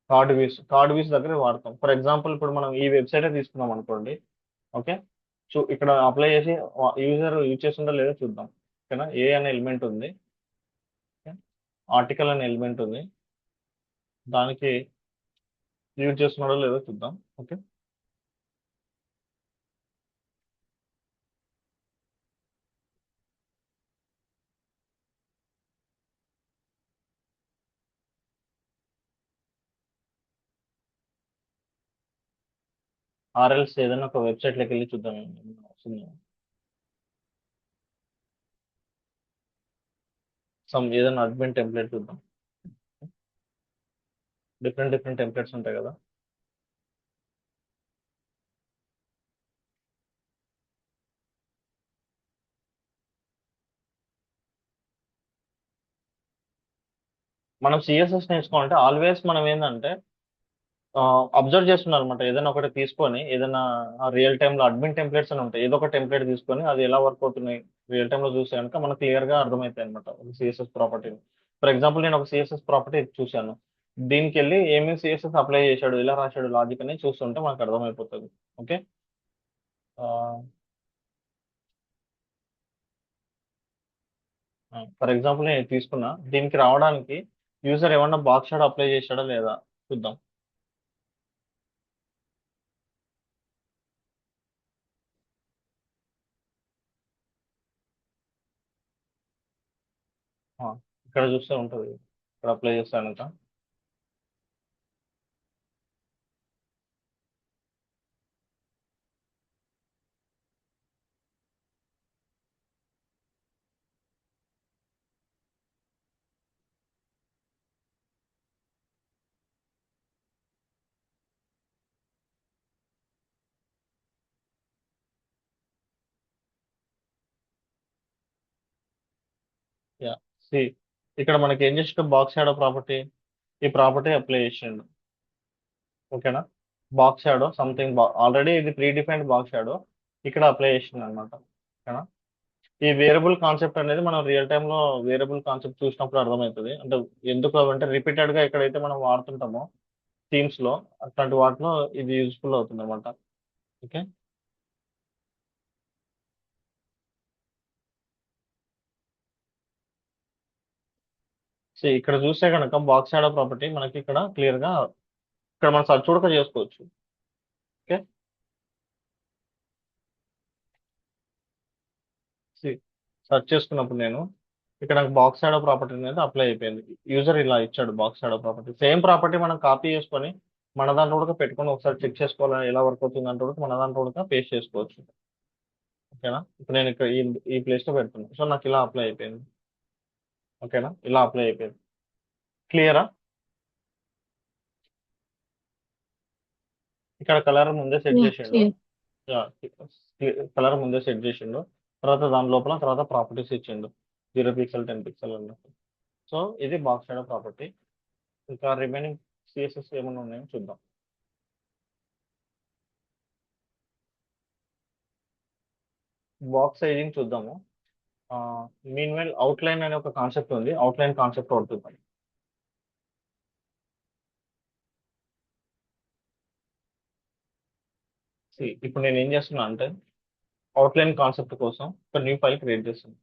కార్డ్ వ్యూస్ దగ్గర వాడతాం. ఫర్ ఎగ్జాంపుల్ ఇప్పుడు మనం ఈ వెబ్సైట్ తీసుకున్నాం అనుకోండి. ఓకే, ఇక్కడ అప్లై చేసి యూజర్ యూజ్ చేస్తుందో లేదో చూద్దాం. ఓకేనా, ఏ అనే ఎలిమెంట్ ఉంది, ఆర్టికల్ అనే ఎలిమెంట్ ఉంది, దానికి యూజ్ చేస్తున్నాడో లేదో చూద్దాం. ఓకే, ఆర్ఎల్స్ ఏదైనా ఒక వెబ్సైట్లోకి వెళ్ళి చూద్దాం ఏమైనా వస్తుందేమో. ఏదైనా అడ్మిన్ టెంప్లెట్ చూద్దాం. డిఫరెంట్ డిఫరెంట్ టెంప్లెట్స్ ఉంటాయి కదా. మనం సిఎస్ఎస్ నేర్చుకోవాలంటే ఆల్వేస్ మనం ఏంటంటే అబ్జర్వ్ చేస్తున్నారు అనమాట. ఏదైనా ఒకటి తీసుకొని ఏదైనా రియల్ టైమ్ లో అడ్మిన్ టెంప్లెట్స్ అని ఉంటాయి, ఏదో ఒక టెంప్లెట్ తీసుకొని అది ఎలా వర్క్ అవుతున్నాయి రియల్ టైమ్ లో చూస్తే కనుక మనకు క్లియర్ గా అర్థమవుతాయి అనమాట ఒక సిఎస్ఎస్ ప్రాపర్టీ. ఫర్ ఎగ్జాంపుల్ నేను ఒక సిఎస్ఎస్ ప్రాపర్టీ చూశాను, దీనికి వెళ్ళి ఏమేమి సిఎస్ఎస్ అప్లై చేశాడు, ఎలా రాశాడు లాజిక్ అని చూస్తుంటే మనకు అర్థమైపోతుంది. ఓకే, ఫర్ ఎగ్జాంపుల్ నేను ఇది తీసుకున్నా, దీనికి రావడానికి యూజర్ ఏమన్నా బాక్స్ షాడో అప్లై చేశాడా లేదా చూద్దాం. ఆ, ఇక్కడ చూస్తే ఉంటుంది, ఇక్కడ అప్లై చేస్తానంట. యా, సి ఇక్కడ మనకి ఏం చేసిన బాక్స్ షాడో ప్రాపర్టీ, ఈ ప్రాపర్టీ అప్లై చేసిండు. ఓకేనా, బాక్స్ షాడో సంథింగ్ ఆల్రెడీ ఇది ప్రీ డిఫైన్డ్ బాక్స్ షాడో ఇక్కడ అప్లై చేసింది అనమాట. ఓకేనా, ఈ వేరియబుల్ కాన్సెప్ట్ అనేది మనం రియల్ టైమ్ లో వేరియబుల్ కాన్సెప్ట్ చూసినప్పుడు అర్థమవుతుంది. అంటే ఎందుకు అంటే రిపీటెడ్ గా ఎక్కడైతే మనం వాడుతుంటామో థీమ్స్ లో అట్లాంటి వాటిలో ఇది యూజ్ఫుల్ అవుతుంది అనమాట. ఓకే, సో ఇక్కడ చూస్తే కనుక బాక్స్ షాడో ప్రాపర్టీ మనకి ఇక్కడ క్లియర్ గా ఇక్కడ మనం సర్చ్ కూడా చేసుకోవచ్చు. ఓకే, సెర్చ్ చేసుకున్నప్పుడు నేను ఇక్కడ నాకు బాక్స్ షాడో ప్రాపర్టీ అనేది అప్లై అయిపోయింది. యూజర్ ఇలా ఇచ్చాడు box shadow property. Same property మనం కాపీ చేసుకొని మన దాంట్లో కూడా పెట్టుకొని ఒకసారి చెక్ చేసుకోవాలి ఎలా వర్క్ అవుతుంది అంటే కూడా మన దాంట్లో కూడా పేస్ట్ చేసుకోవచ్చు. ఓకేనా, ఇప్పుడు నేను ఇక్కడ ఈ ప్లేస్ లో పెడుతున్నాను, సో నాకు ఇలా అప్లై అయిపోయింది. ఓకేనా, ఇలా అప్లై అయిపోయింది. క్లియరా? ఇక్కడ కలర్ ముందే సెట్ Yeah, చేసిండు. clear. కలర్ ముందే సెట్ చేసిండు, తర్వాత దాని లోపల తర్వాత ప్రాపర్టీస్ ఇచ్చిండు, 0 పిక్సెల్ 10 పిక్సెల్ అన్నట్టు. సో ఇది బాక్స్ షాడో ప్రాపర్టీ. ఇంకా రిమైనింగ్ సిఎస్ఎస్ ఏమైనా ఉన్నాయో చూద్దాం. బాక్స్ సైజింగ్ చూద్దాము. మీన్ వైల్ అవుట్లైన్ అనే ఒక కాన్సెప్ట్ ఉంది, అవుట్లైన్ కాన్సెప్ట్ వాడుతుంది. ఇప్పుడు నేను ఏం చేస్తున్నా అంటే అవుట్లైన్ కాన్సెప్ట్ కోసం ఒక న్యూ ఫైల్ క్రియేట్ చేస్తున్నాను.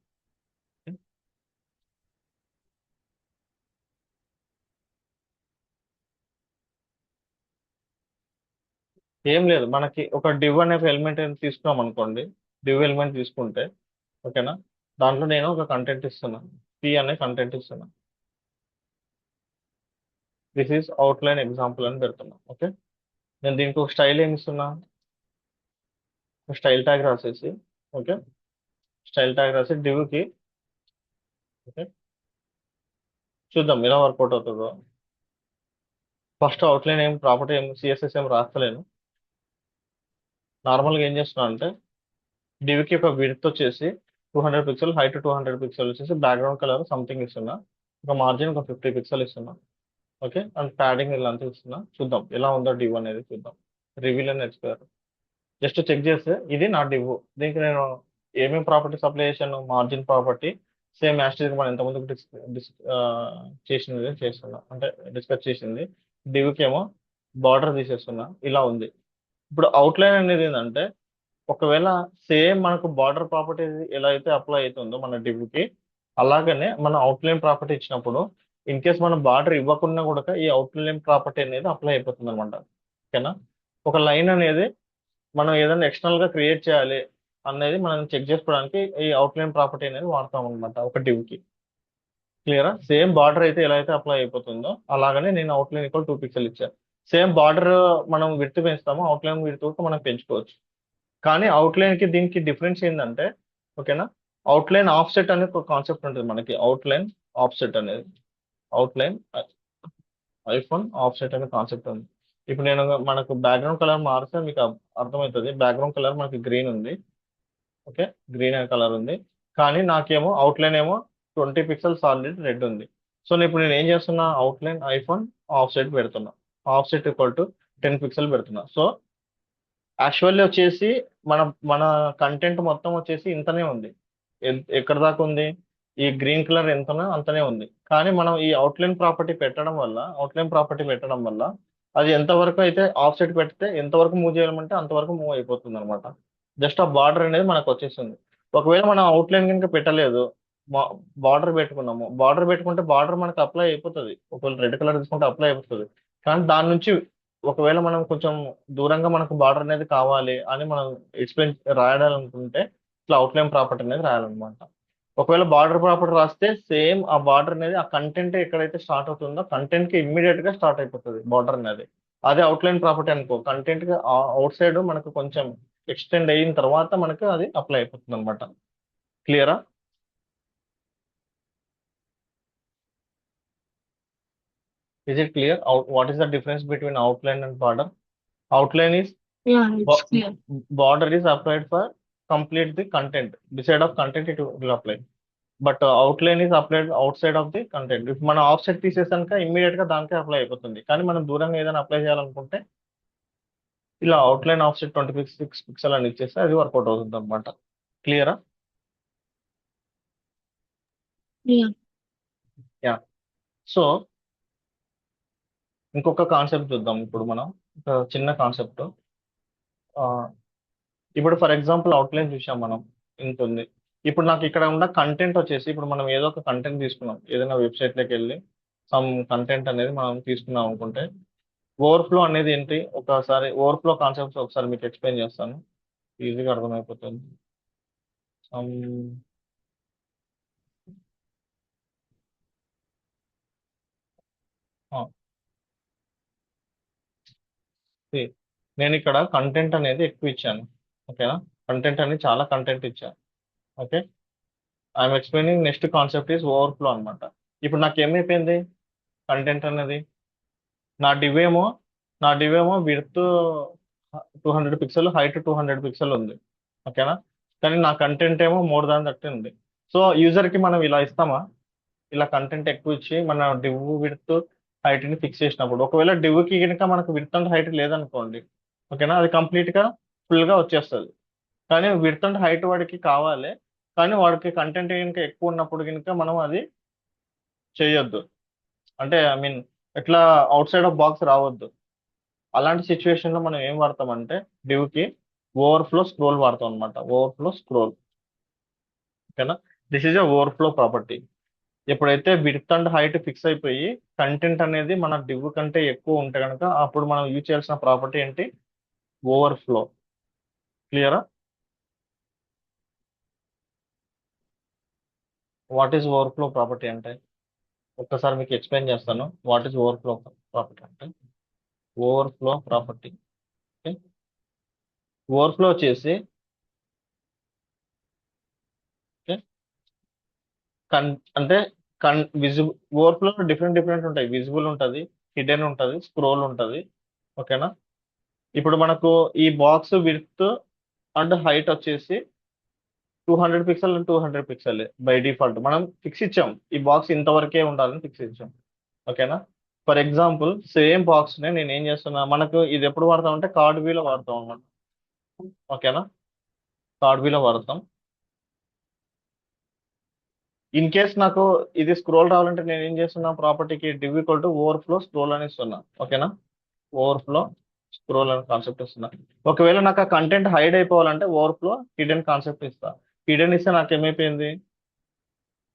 ఏం లేదు, మనకి ఒక డివ్ అనే ఎలిమెంట్ తీసుకున్నాం అనుకోండి. డివ్ ఎలిమెంట్ తీసుకుంటే ఓకేనా, దాంట్లో నేను ఒక కంటెంట్ ఇస్తున్నాను, పి అనే కంటెంట్ ఇస్తున్నాను. దిస్ ఈజ్ అవుట్లైన్ ఎగ్జాంపుల్ అని పెడుతున్నా. ఓకే, నేను దీనికి ఒక స్టైల్ ఏమి ఇస్తున్నా, స్టైల్ ట్యాగ్ రాసేసి, ఓకే, స్టైల్ ట్యాగ్ రాసి డివ్కి, ఓకే, చూద్దాం ఎలా వర్కౌట్ అవుతుందో. ఫస్ట్ అవుట్లైన్ ఏం ప్రాపర్టీ ఏం సిఎస్ఎస్ ఏం రాస్తలేను. నార్మల్గా ఏం చేస్తున్నా అంటే డివికి ఒక విడ్త్ వచ్చేసి 200 పిక్సెల్, హైట్ 200 పిక్సెల్ వచ్చేసి, బ్యాక్గ్రౌండ్ కలర్ సంథింగ్ ఇస్తున్నా, ఒక మార్జిన్ ఒక 50 పిక్సెల్ ఇస్తున్నా. ఓకే, అండ్ ప్యాడింగ్ ఇలా అంతా ఇస్తున్నా. చూద్దాం ఎలా ఉందో డివ్ అనేది చూద్దాం. రివీల్ అని ఎక్స్పైర్ జస్ట్ చెక్ చేస్తే ఇది నా డివ్. దీనికి నేను ఏమేమి ప్రాపర్టీస్ అప్లై చేశాను, మార్జిన్ ప్రాపర్టీ సేమ్ యాస్టిజ్ మనం ఎంతమంది చేసినది చేస్తున్నా, అంటే డిస్కస్ చేసింది. డివ్కి ఏమో బార్డర్ తీసేస్తున్నా, ఇలా ఉంది. ఇప్పుడు అవుట్లైన్ అనేది ఏంటంటే, ఒకవేళ సేమ్ మనకు బార్డర్ ప్రాపర్టీ ఎలా అయితే అప్లై అవుతుందో మన డివ్కి, అలాగనే మన అవుట్లైన్ ప్రాపర్టీ ఇచ్చినప్పుడు ఇన్ కేస్ మనం బార్డర్ ఇవ్వకుండా కూడా ఈ అవుట్లైన్ ప్రాపర్టీ అనేది అప్లై అయిపోతుంది అనమాట. ఓకేనా, ఒక లైన్ అనేది మనం ఏదైనా ఎక్స్టర్నల్ గా క్రియేట్ చేయాలి అనేది మనం చెక్ చేసుకోవడానికి ఈ అవుట్లైన్ ప్రాపర్టీ అనేది వాడతాం అనమాట ఒక డివ్కి. క్లియరా, సేమ్ బార్డర్ అయితే ఎలా అయితే అప్లై అయిపోతుందో అలాగనే నేను అవుట్లైన్ ఈక్వల్ 2 పిక్సెల్ ఇచ్చాను. సేమ్ బార్డర్ మనం విడ్త్ పెంచుతామో అవుట్లైన్ విడ్త్ కూడా మనం పెంచుకోవచ్చు. కానీ అవుట్లైన్ కి దీనికి డిఫరెన్స్ ఏంటంటే, ఓకేనా, అవుట్లైన్ ఆఫ్సెట్ అనే ఒక కాన్సెప్ట్ ఉంటుంది మనకి. అవుట్లైన్ ఆఫ్సెట్ అనేది, అవుట్లైన్ ఐఫోన్ ఆఫ్సెట్ అనే కాన్సెప్ట్ ఉంది. ఇప్పుడు నేను మనకు బ్యాక్గ్రౌండ్ కలర్ మారితే మీకు అర్థమవుతుంది. బ్యాక్గ్రౌండ్ కలర్ మనకి గ్రీన్ ఉంది, ఓకే, గ్రీన్ అనే కలర్ ఉంది. కానీ నాకేమో అవుట్లైన్ ఏమో 20 పిక్సెల్ సాలిడ్ రెడ్ ఉంది. సో ఇప్పుడు నేను ఏం చేస్తున్నా, అవుట్లైన్ ఐఫోన్ ఆఫ్సెట్ పెడుతున్నా, ఆఫ్సెట్ ఈక్వల్ టు 10 పిక్సెల్ పెడుతున్నా. సో యాక్చువల్లీ వచ్చేసి మన మన కంటెంట్ మొత్తం వచ్చేసి ఇంతనే ఉంది. ఎక్కడ దాకా ఉంది, ఈ గ్రీన్ కలర్ ఎంతనో అంతనే ఉంది. కానీ మనం ఈ అవుట్లైన్ ప్రాపర్టీ పెట్టడం వల్ల అది ఎంతవరకు అయితే ఆఫ్సెట్ పెడితే ఎంతవరకు మూవ్ చేయాలంటే అంతవరకు మూవ్ అయిపోతుంది అనమాట. జస్ట్ ఆ బార్డర్ అనేది మనకు వచ్చేస్తుంది. ఒకవేళ మనం అవుట్లైన్ కనుక పెట్టలేదు, బార్డర్ పెట్టుకున్నాము, బార్డర్ పెట్టుకుంటే బార్డర్ మనకు అప్లై అయిపోతుంది. ఒకవేళ రెడ్ కలర్ తీసుకుంటే అప్లై అయిపోతుంది. కానీ దాని నుంచి ఒకవేళ మనం కొంచెం దూరంగా మనకు బార్డర్ అనేది కావాలి అని మనం ఎక్స్ప్లెయిన్ రాయాలనుకుంటే ఇట్లా అవుట్లైన్ ప్రాపర్టీ అనేది రాయాలన్నమాట. ఒకవేళ బార్డర్ ప్రాపర్టీ రాస్తే సేమ్ ఆ బార్డర్ అనేది ఆ కంటెంట్ ఎక్కడైతే స్టార్ట్ అవుతుందో కంటెంట్ కి ఇమ్మీడియట్ గా స్టార్ట్ అయిపోతుంది బార్డర్ అనేది. అదే అవుట్లైన్ ప్రాపర్టీ అనుకో, కంటెంట్ కి అవుట్ సైడ్ మనకు కొంచెం ఎక్స్టెండ్ అయిన తర్వాత మనకు అది అప్లై అయిపోతుంది అనమాట. క్లియరా? Is it clear? What is the difference between outline and border? Outline is Yeah, it's bo- clear. border is applied for complete the content. Beside of content it will apply. But outline is applied out side of the content. ఇప్పుడు మనం of set తీసేసాక immediate గా దానికే apply అయిపోతుంది. కానీ మనం దూరంగా ఏదైనా apply చేయాలనుకుంటే ఇలా అవుట్లైన్ ఆఫ్ సెట్ 26 పిక్సెల్ అని ఇచ్చేస్తే అది వర్కౌట్ అవుతుంది అనమాట. క్లియరా? Yeah. యా. సో ఇంకొక కాన్సెప్ట్ చూద్దాం ఇప్పుడు మనం. ఒక చిన్న కాన్సెప్ట్. ఇప్పుడు ఫర్ ఎగ్జాంపుల్ అవుట్లైన్ చూసాం మనం, ఇంత ఉంది. ఇప్పుడు నాకు ఇక్కడ ఉన్న కంటెంట్ వచ్చేసి, ఇప్పుడు మనం ఏదో ఒక కంటెంట్ తీసుకున్నాం, ఏదైనా వెబ్సైట్లోకి వెళ్ళి సమ్ కంటెంట్ అనేది మనం తీసుకున్నాం అనుకుంటే, ఓవర్ఫ్లో అనేది ఏంటి, ఒకసారి ఓవర్ఫ్లో కాన్సెప్ట్స్ ఒకసారి మీకు ఎక్స్ప్లెయిన్ చేస్తాను, ఈజీగా అర్థమైపోతుంది. Um, ఆ, see, నేను ఇక్కడ కంటెంట్ అనేది ఎక్కువ ఇచ్చాను. ఓకేనా, కంటెంట్ అనేది చాలా కంటెంట్ ఇచ్చాను. Okay, I'm explaining next concept is overflow అనమాట. ఇప్పుడు నాకు ఏమైపోయింది కంటెంట్ అనేది, నా డివ్ ఏమో నా డివ్ ఏమో విడ్త్ 200 పిక్సెల్, హైట్ 200 పిక్సెల్ ఉంది. ఓకేనా, కానీ నా కంటెంట్ ఏమో మోర్ దాన్ దట్ ఉంది. సో యూజర్ కి మనం ఇలా ఇస్తామా, ఇలా కంటెంట్ ఎక్కువ ఇచ్చి మన డివ్ విడ్త్ హైట్ ని ఫిక్స్ చేసినప్పుడు, ఒకవేళ డివ్ కి కనుక మనకు విడ్త్ అండ్ హైట్ లేదనుకోండి, ఓకేనా, అది కంప్లీట్ గా ఫుల్ గా వచ్చేస్తుంది. కానీ విడ్త్ అండ్ హైట్ వాడికి కావాలి, కానీ వాడికి కంటెంట్ కనుక ఎక్కువ ఉన్నప్పుడు కనుక మనం అది చేయొద్దు. అంటే ఐ మీన్ ఎట్లా అవుట్ సైడ్ ఆఫ్ బాక్స్ రావద్దు. అలాంటి సిచ్యువేషన్ లో మనం ఏం వాడతామంటే డివ్ కి ఓవర్ఫ్లో స్క్రోల్ వాడతాం అనమాట. ఓవర్ఫ్లో స్క్రోల్, ఓకేనా, this is a overflow property. ఎప్పుడైతే విడ్త్ అండ్ హైట్ ఫిక్స్ అయిపోయి కంటెంట్ అనేది మన డివ్ కంటే ఎక్కువ ఉంటే కనుక అప్పుడు మనం యూజ్ చేయాల్సిన ప్రాపర్టీ ఏంటి, ఓవర్ఫ్లో. క్లియరా? వాట్ ఈస్ ఓవర్ఫ్లో ప్రాపర్టీ అంటే, ఒక్కసారి మీకు ఎక్స్ప్లెయిన్ చేస్తాను వాట్ ఈస్ ఓవర్ఫ్లో ప్రాపర్టీ అంటే. ఓవర్ఫ్లో ప్రాపర్టీ ఓవర్ఫ్లో వచ్చేసి ఓకే కన్ అంటే విజిబుల్ ఓవర్ఫ్లో డిఫరెంట్ డిఫరెంట్ ఉంటాయి. విజిబుల్ ఉంటుంది, హిడెన్ ఉంటుంది, స్క్రోల్ ఉంటుంది. ఓకేనా. ఇప్పుడు మనకు ఈ బాక్స్ విడ్త్ అండ్ హైట్ వచ్చేసి 200 pixel and 200 pixel by default మనం ఫిక్స్ ఇచ్చాం. ఈ బాక్స్ ఇంతవరకే ఉండాలని ఫిక్స్ ఇచ్చాం. ఓకేనా. ఫర్ ఎగ్జాంపుల్ సేమ్ బాక్స్ నే నేను ఏం చేస్తున్నా, మనకు ఇది ఎప్పుడు వాడతాం అంటే కార్డ్ వ్యూలో వాడతాం అన్నమాట. ఓకేనా. కార్డ్ వ్యూలో వాడతాం. ఇన్ కేస్ నాకు ఇది స్క్రోల్ రావాలంటే నేను ఏం చేస్తున్నా, ప్రాపర్టీకి div equal to overflow scroll అని ఇస్తున్నా. ఓకేనా. ఓవర్ఫ్లో స్క్రోల్ అనే కాన్సెప్ట్ ఇస్తున్నా. ఒకవేళ నాకు ఆ కంటెంట్ హైడ్ అయిపోవాలంటే ఓవర్ఫ్లో హిడెన్ కాన్సెప్ట్ ఇస్తా. హిడెన్ ఇస్తే నాకు ఏమైపోయింది,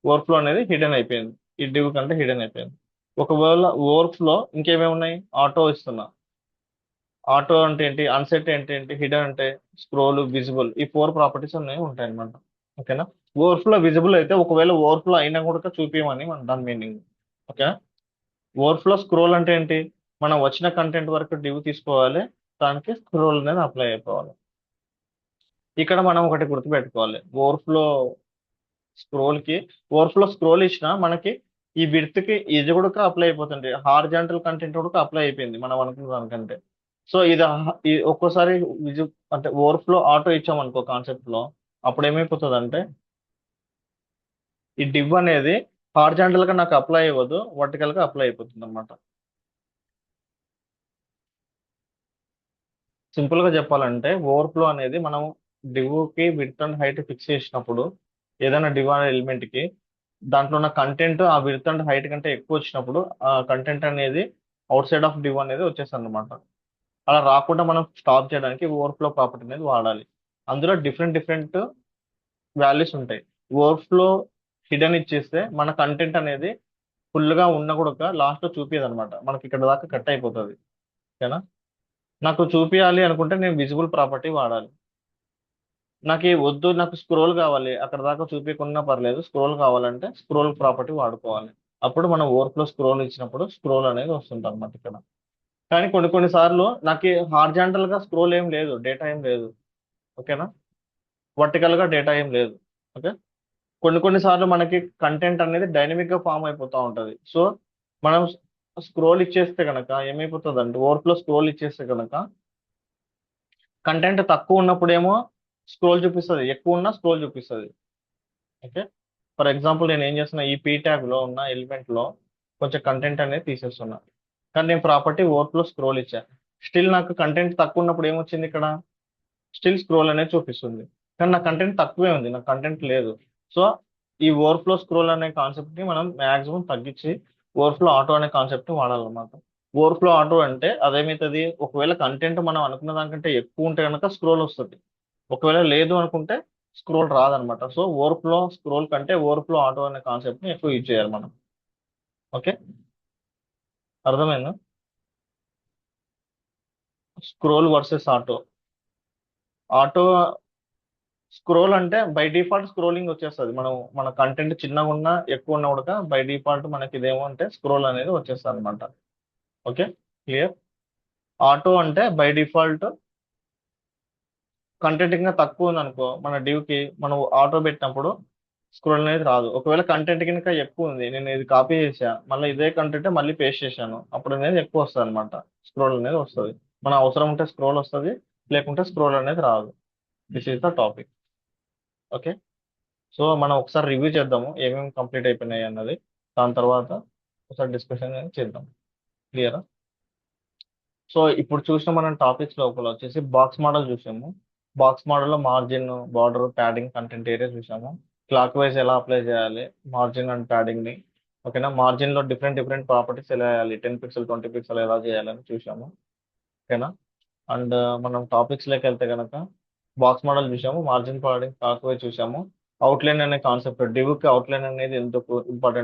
ఓవర్ఫ్లో అనేది హిడెన్ అయిపోయింది. ఈ డివ్ కంటే హిడెన్ అయిపోయింది. ఒకవేళ ఓవర్ఫ్లో ఇంకేమేమి ఉన్నాయి, ఆటో ఇస్తున్నా. ఆటో అంటే ఏంటి, అన్సెట్ అంటే ఏంటి, హిడెన్ అంటే స్క్రోల్, విజిబుల్, ఈ 4 ప్రాపర్టీస్ ఉన్నాయి ఉంటాయి అనమాట. ఓకేనా. ఓవర్ఫ్లో విజిబుల్ అయితే ఒకవేళ ఓవర్ఫ్లో అయినా కూడా చూపించమని మన దాని మీనింగ్. ఓకే. ఓవర్ఫ్లో స్క్రోల్ అంటే ఏంటి, మనం వచ్చిన కంటెంట్ వరకు డివ్ తీసుకోవాలి, దానికి స్క్రోల్ అనేది అప్లై అయిపోవాలి. ఇక్కడ మనం ఒకటి గుర్తుపెట్టుకోవాలి, స్క్రోల్ కి ఓవర్ఫ్లో స్క్రోల్ ఇచ్చినా మనకి ఈ విడ్త్ కి ఇది కూడా అప్లై అయిపోతుంది. హార్జాంటల్ కంటెంట్ కూడా అప్లై అయిపోయింది మనం అనుకున్న దానికంటే. సో ఇది ఒక్కోసారి అంటే ఓవర్ఫ్లో ఆటో ఇచ్చాం అనుకో కాన్సెప్ట్ లో, అప్పుడు ఏమైపోతుంది అంటే ఈ డివ్ అనేది హార్జాంటల్ గా నాకు అప్లై అవ్వదు, వర్టికల్ గా అప్లై అయిపోతుంది అనమాట. సింపుల్ గా చెప్పాలంటే ఓవర్ఫ్లో అనేది మనం డివ్ కి విడ్త్ అండ్ హైట్ ఫిక్స్ చేసినప్పుడు, ఏదైనా డివ్ అనే ఎలిమెంట్ కి దాంట్లో ఉన్న కంటెంట్ ఆ విడ్త్ అండ్ హైట్ కంటే ఎక్కువ వచ్చినప్పుడు ఆ కంటెంట్ అనేది అవుట్ సైడ్ ఆఫ్ డివ్ అనేది వచ్చేస్తుంది అనమాట. అలా రాకుండా మనం స్టాప్ చేయడానికి ఓవర్ఫ్లో ప్రాపర్టీ అనేది వాడాలి. అందులో డిఫరెంట్ డిఫరెంట్ వాల్యూస్ ఉంటాయి. ఓవర్ఫ్లో హిడెన్ ఇచ్చేస్తే మన కంటెంట్ అనేది ఫుల్ గా ఉన్న కూడా లాస్ట్ లో చూపించదు అనమాట, మనకి ఇక్కడ దాకా కట్ అయిపోతుంది. ఓకేనా. నాకు చూపించాలి అనుకుంటే నేను విజిబుల్ ప్రాపర్టీ వాడాలి. నాకు ఈ వద్దు, నాకు స్క్రోల్ కావాలి, అక్కడ దాకా చూపించకున్నా పర్లేదు, స్క్రోల్ కావాలంటే స్క్రోల్ ప్రాపర్టీ వాడుకోవాలి. అప్పుడు మనం ఓవర్ఫ్లో స్క్రోల్ ఇచ్చినప్పుడు స్క్రోల్ అనేది వస్తుంది అనమాట ఇక్కడ. కానీ కొన్ని కొన్ని సార్లు నాకు హార్జాంటల్ గా స్క్రోల్ ఏం లేదు, డేటా ఏం లేదు. ఓకేనా. వర్టికల్ గా డేటా ఏం లేదు. ఓకే. కొన్ని కొన్ని సార్లు మనకి కంటెంట్ అనేది డైనమిక్ గా ఫామ్ అయిపోతూ ఉంటది. సో మనం స్క్రోల్ ఇచ్చేస్తే కనుక ఏమైపోతుంది అంటే, ఓవర్ఫ్లో స్క్రోల్ ఇచ్చేస్తే కనుక కంటెంట్ తక్కువ ఉన్నప్పుడేమో స్క్రోల్ చూపిస్తుంది, ఎక్కువ ఉన్నా స్క్రోల్ చూపిస్తుంది. ఓకే. ఫర్ ఎగ్జాంపుల్ నేను ఏం చేస్తున్నా, ఈ పీ ట్యాగ్ లో ఉన్న ఎలిమెంట్ లో కొంచెం కంటెంట్ అనేది తీసేస్తున్నా, కానీ నేను ప్రాపర్టీ ఓవర్ఫ్లో స్క్రోల్ ఇచ్చా. స్టిల్ నాకు కంటెంట్ తక్కువ ఉన్నప్పుడు ఏమొచ్చింది ఇక్కడ, స్టిల్ స్క్రోల్ అనేది చూపిస్తుంది. కానీ నా కంటెంట్ తక్కువే ఉంది, నా కంటెంట్ లేదు. సో ఈ ఓవర్ఫ్లో స్క్రోల్ అనే కాన్సెప్ట్ ని మనం మాక్సిమం తగ్గించి ఓవర్ఫ్లో ఆటో అనే కాన్సెప్ట్ వాడాలన్నమాట. ఓవర్ఫ్లో ఆటో అంటే అదేమవుతుంది, ఒకవేళ కంటెంట్ మనం అనుకున్న దానికంటే ఎక్కువ ఉంటే కనుక స్క్రోల్ వస్తుంది, ఒకవేళ లేదు అనుకుంటే స్క్రోల్ రాదనమాట. సో ఓవర్ఫ్లో స్క్రోల్ కంటే ఓవర్ఫ్లో ఆటో అనే కాన్సెప్ట్ ని ఎక్కువ యూజ్ చేయాలి మనం. ఓకే. అర్థమైందా. Scroll versus auto. Auto scroll అంటే బై డిఫాల్ట్ స్క్రోలింగ్ వచ్చేస్తుంది, మనం మన కంటెంట్ చిన్నగా ఉన్నా ఎక్కువ ఉన్నా కూడా బై డిఫాల్ట్ మనకి ఇదేమో అంటే స్క్రోల్ అనేది వచ్చేస్తుంది అనమాట. ఓకే. క్లియర్. ఆటో అంటే బై డిఫాల్ట్ కంటెంట్ ఇంకా తక్కువ ఉంది అనుకో, మన div కి మనం ఆటో పెట్టినప్పుడు స్క్రోల్ అనేది రాదు. ఒకవేళ కంటెంట్ కనుక ఎక్కువ ఉంది, నేను ఇది కాపీ చేసా మళ్ళీ ఇదే కంటెంట్ మళ్ళీ పేస్ట్ చేశాను, అప్పుడు అనేది ఎక్కువ వస్తుంది అనమాట, స్క్రోల్ అనేది వస్తుంది. మన అవసరం ఉంటే స్క్రోల్ వస్తుంది, లేకుంటే స్క్రోల్ అనేది రాదు. This is the topic. Okay. So మనం ఒకసారి రివ్యూ చేద్దాము ఏమేమి కంప్లీట్ అయిపోయినాయి అన్నది, దాని తర్వాత ఒకసారి డిస్కషన్ చేద్దాం. క్లియరా. సో ఇప్పుడు చూసిన మనం టాపిక్స్ లోపల వచ్చేసి బాక్స్ మోడల్ చూసాము. బాక్స్ మోడల్లో margin, border, padding, content area చూసాము. క్లాక్ వైజ్ ఎలా అప్లై చేయాలి మార్జిన్ అండ్ ప్యాడింగ్ ని. ఓకేనా. మార్జిన్ లో డిఫరెంట్ డిఫరెంట్ ప్రాపర్టీస్ ఎలా చేయాలి, 10 పిక్సెల్ 20 పిక్సెల్ ఎలా చేయాలని చూసాము. ఓకేనా. అండ్ మనం టాపిక్స్ లోకి వెళ్తే కనుక బాక్స్ మోడల్ చూసాము, మార్జిన్, ప్యాడింగ్, క్లాక్ వైజ్ చూసాము. అవుట్లైన్ అనే కాన్సెప్ట్, డివ్ కి అవుట్లైన్ అనేది ఎందుకు ఇంపార్టెంట్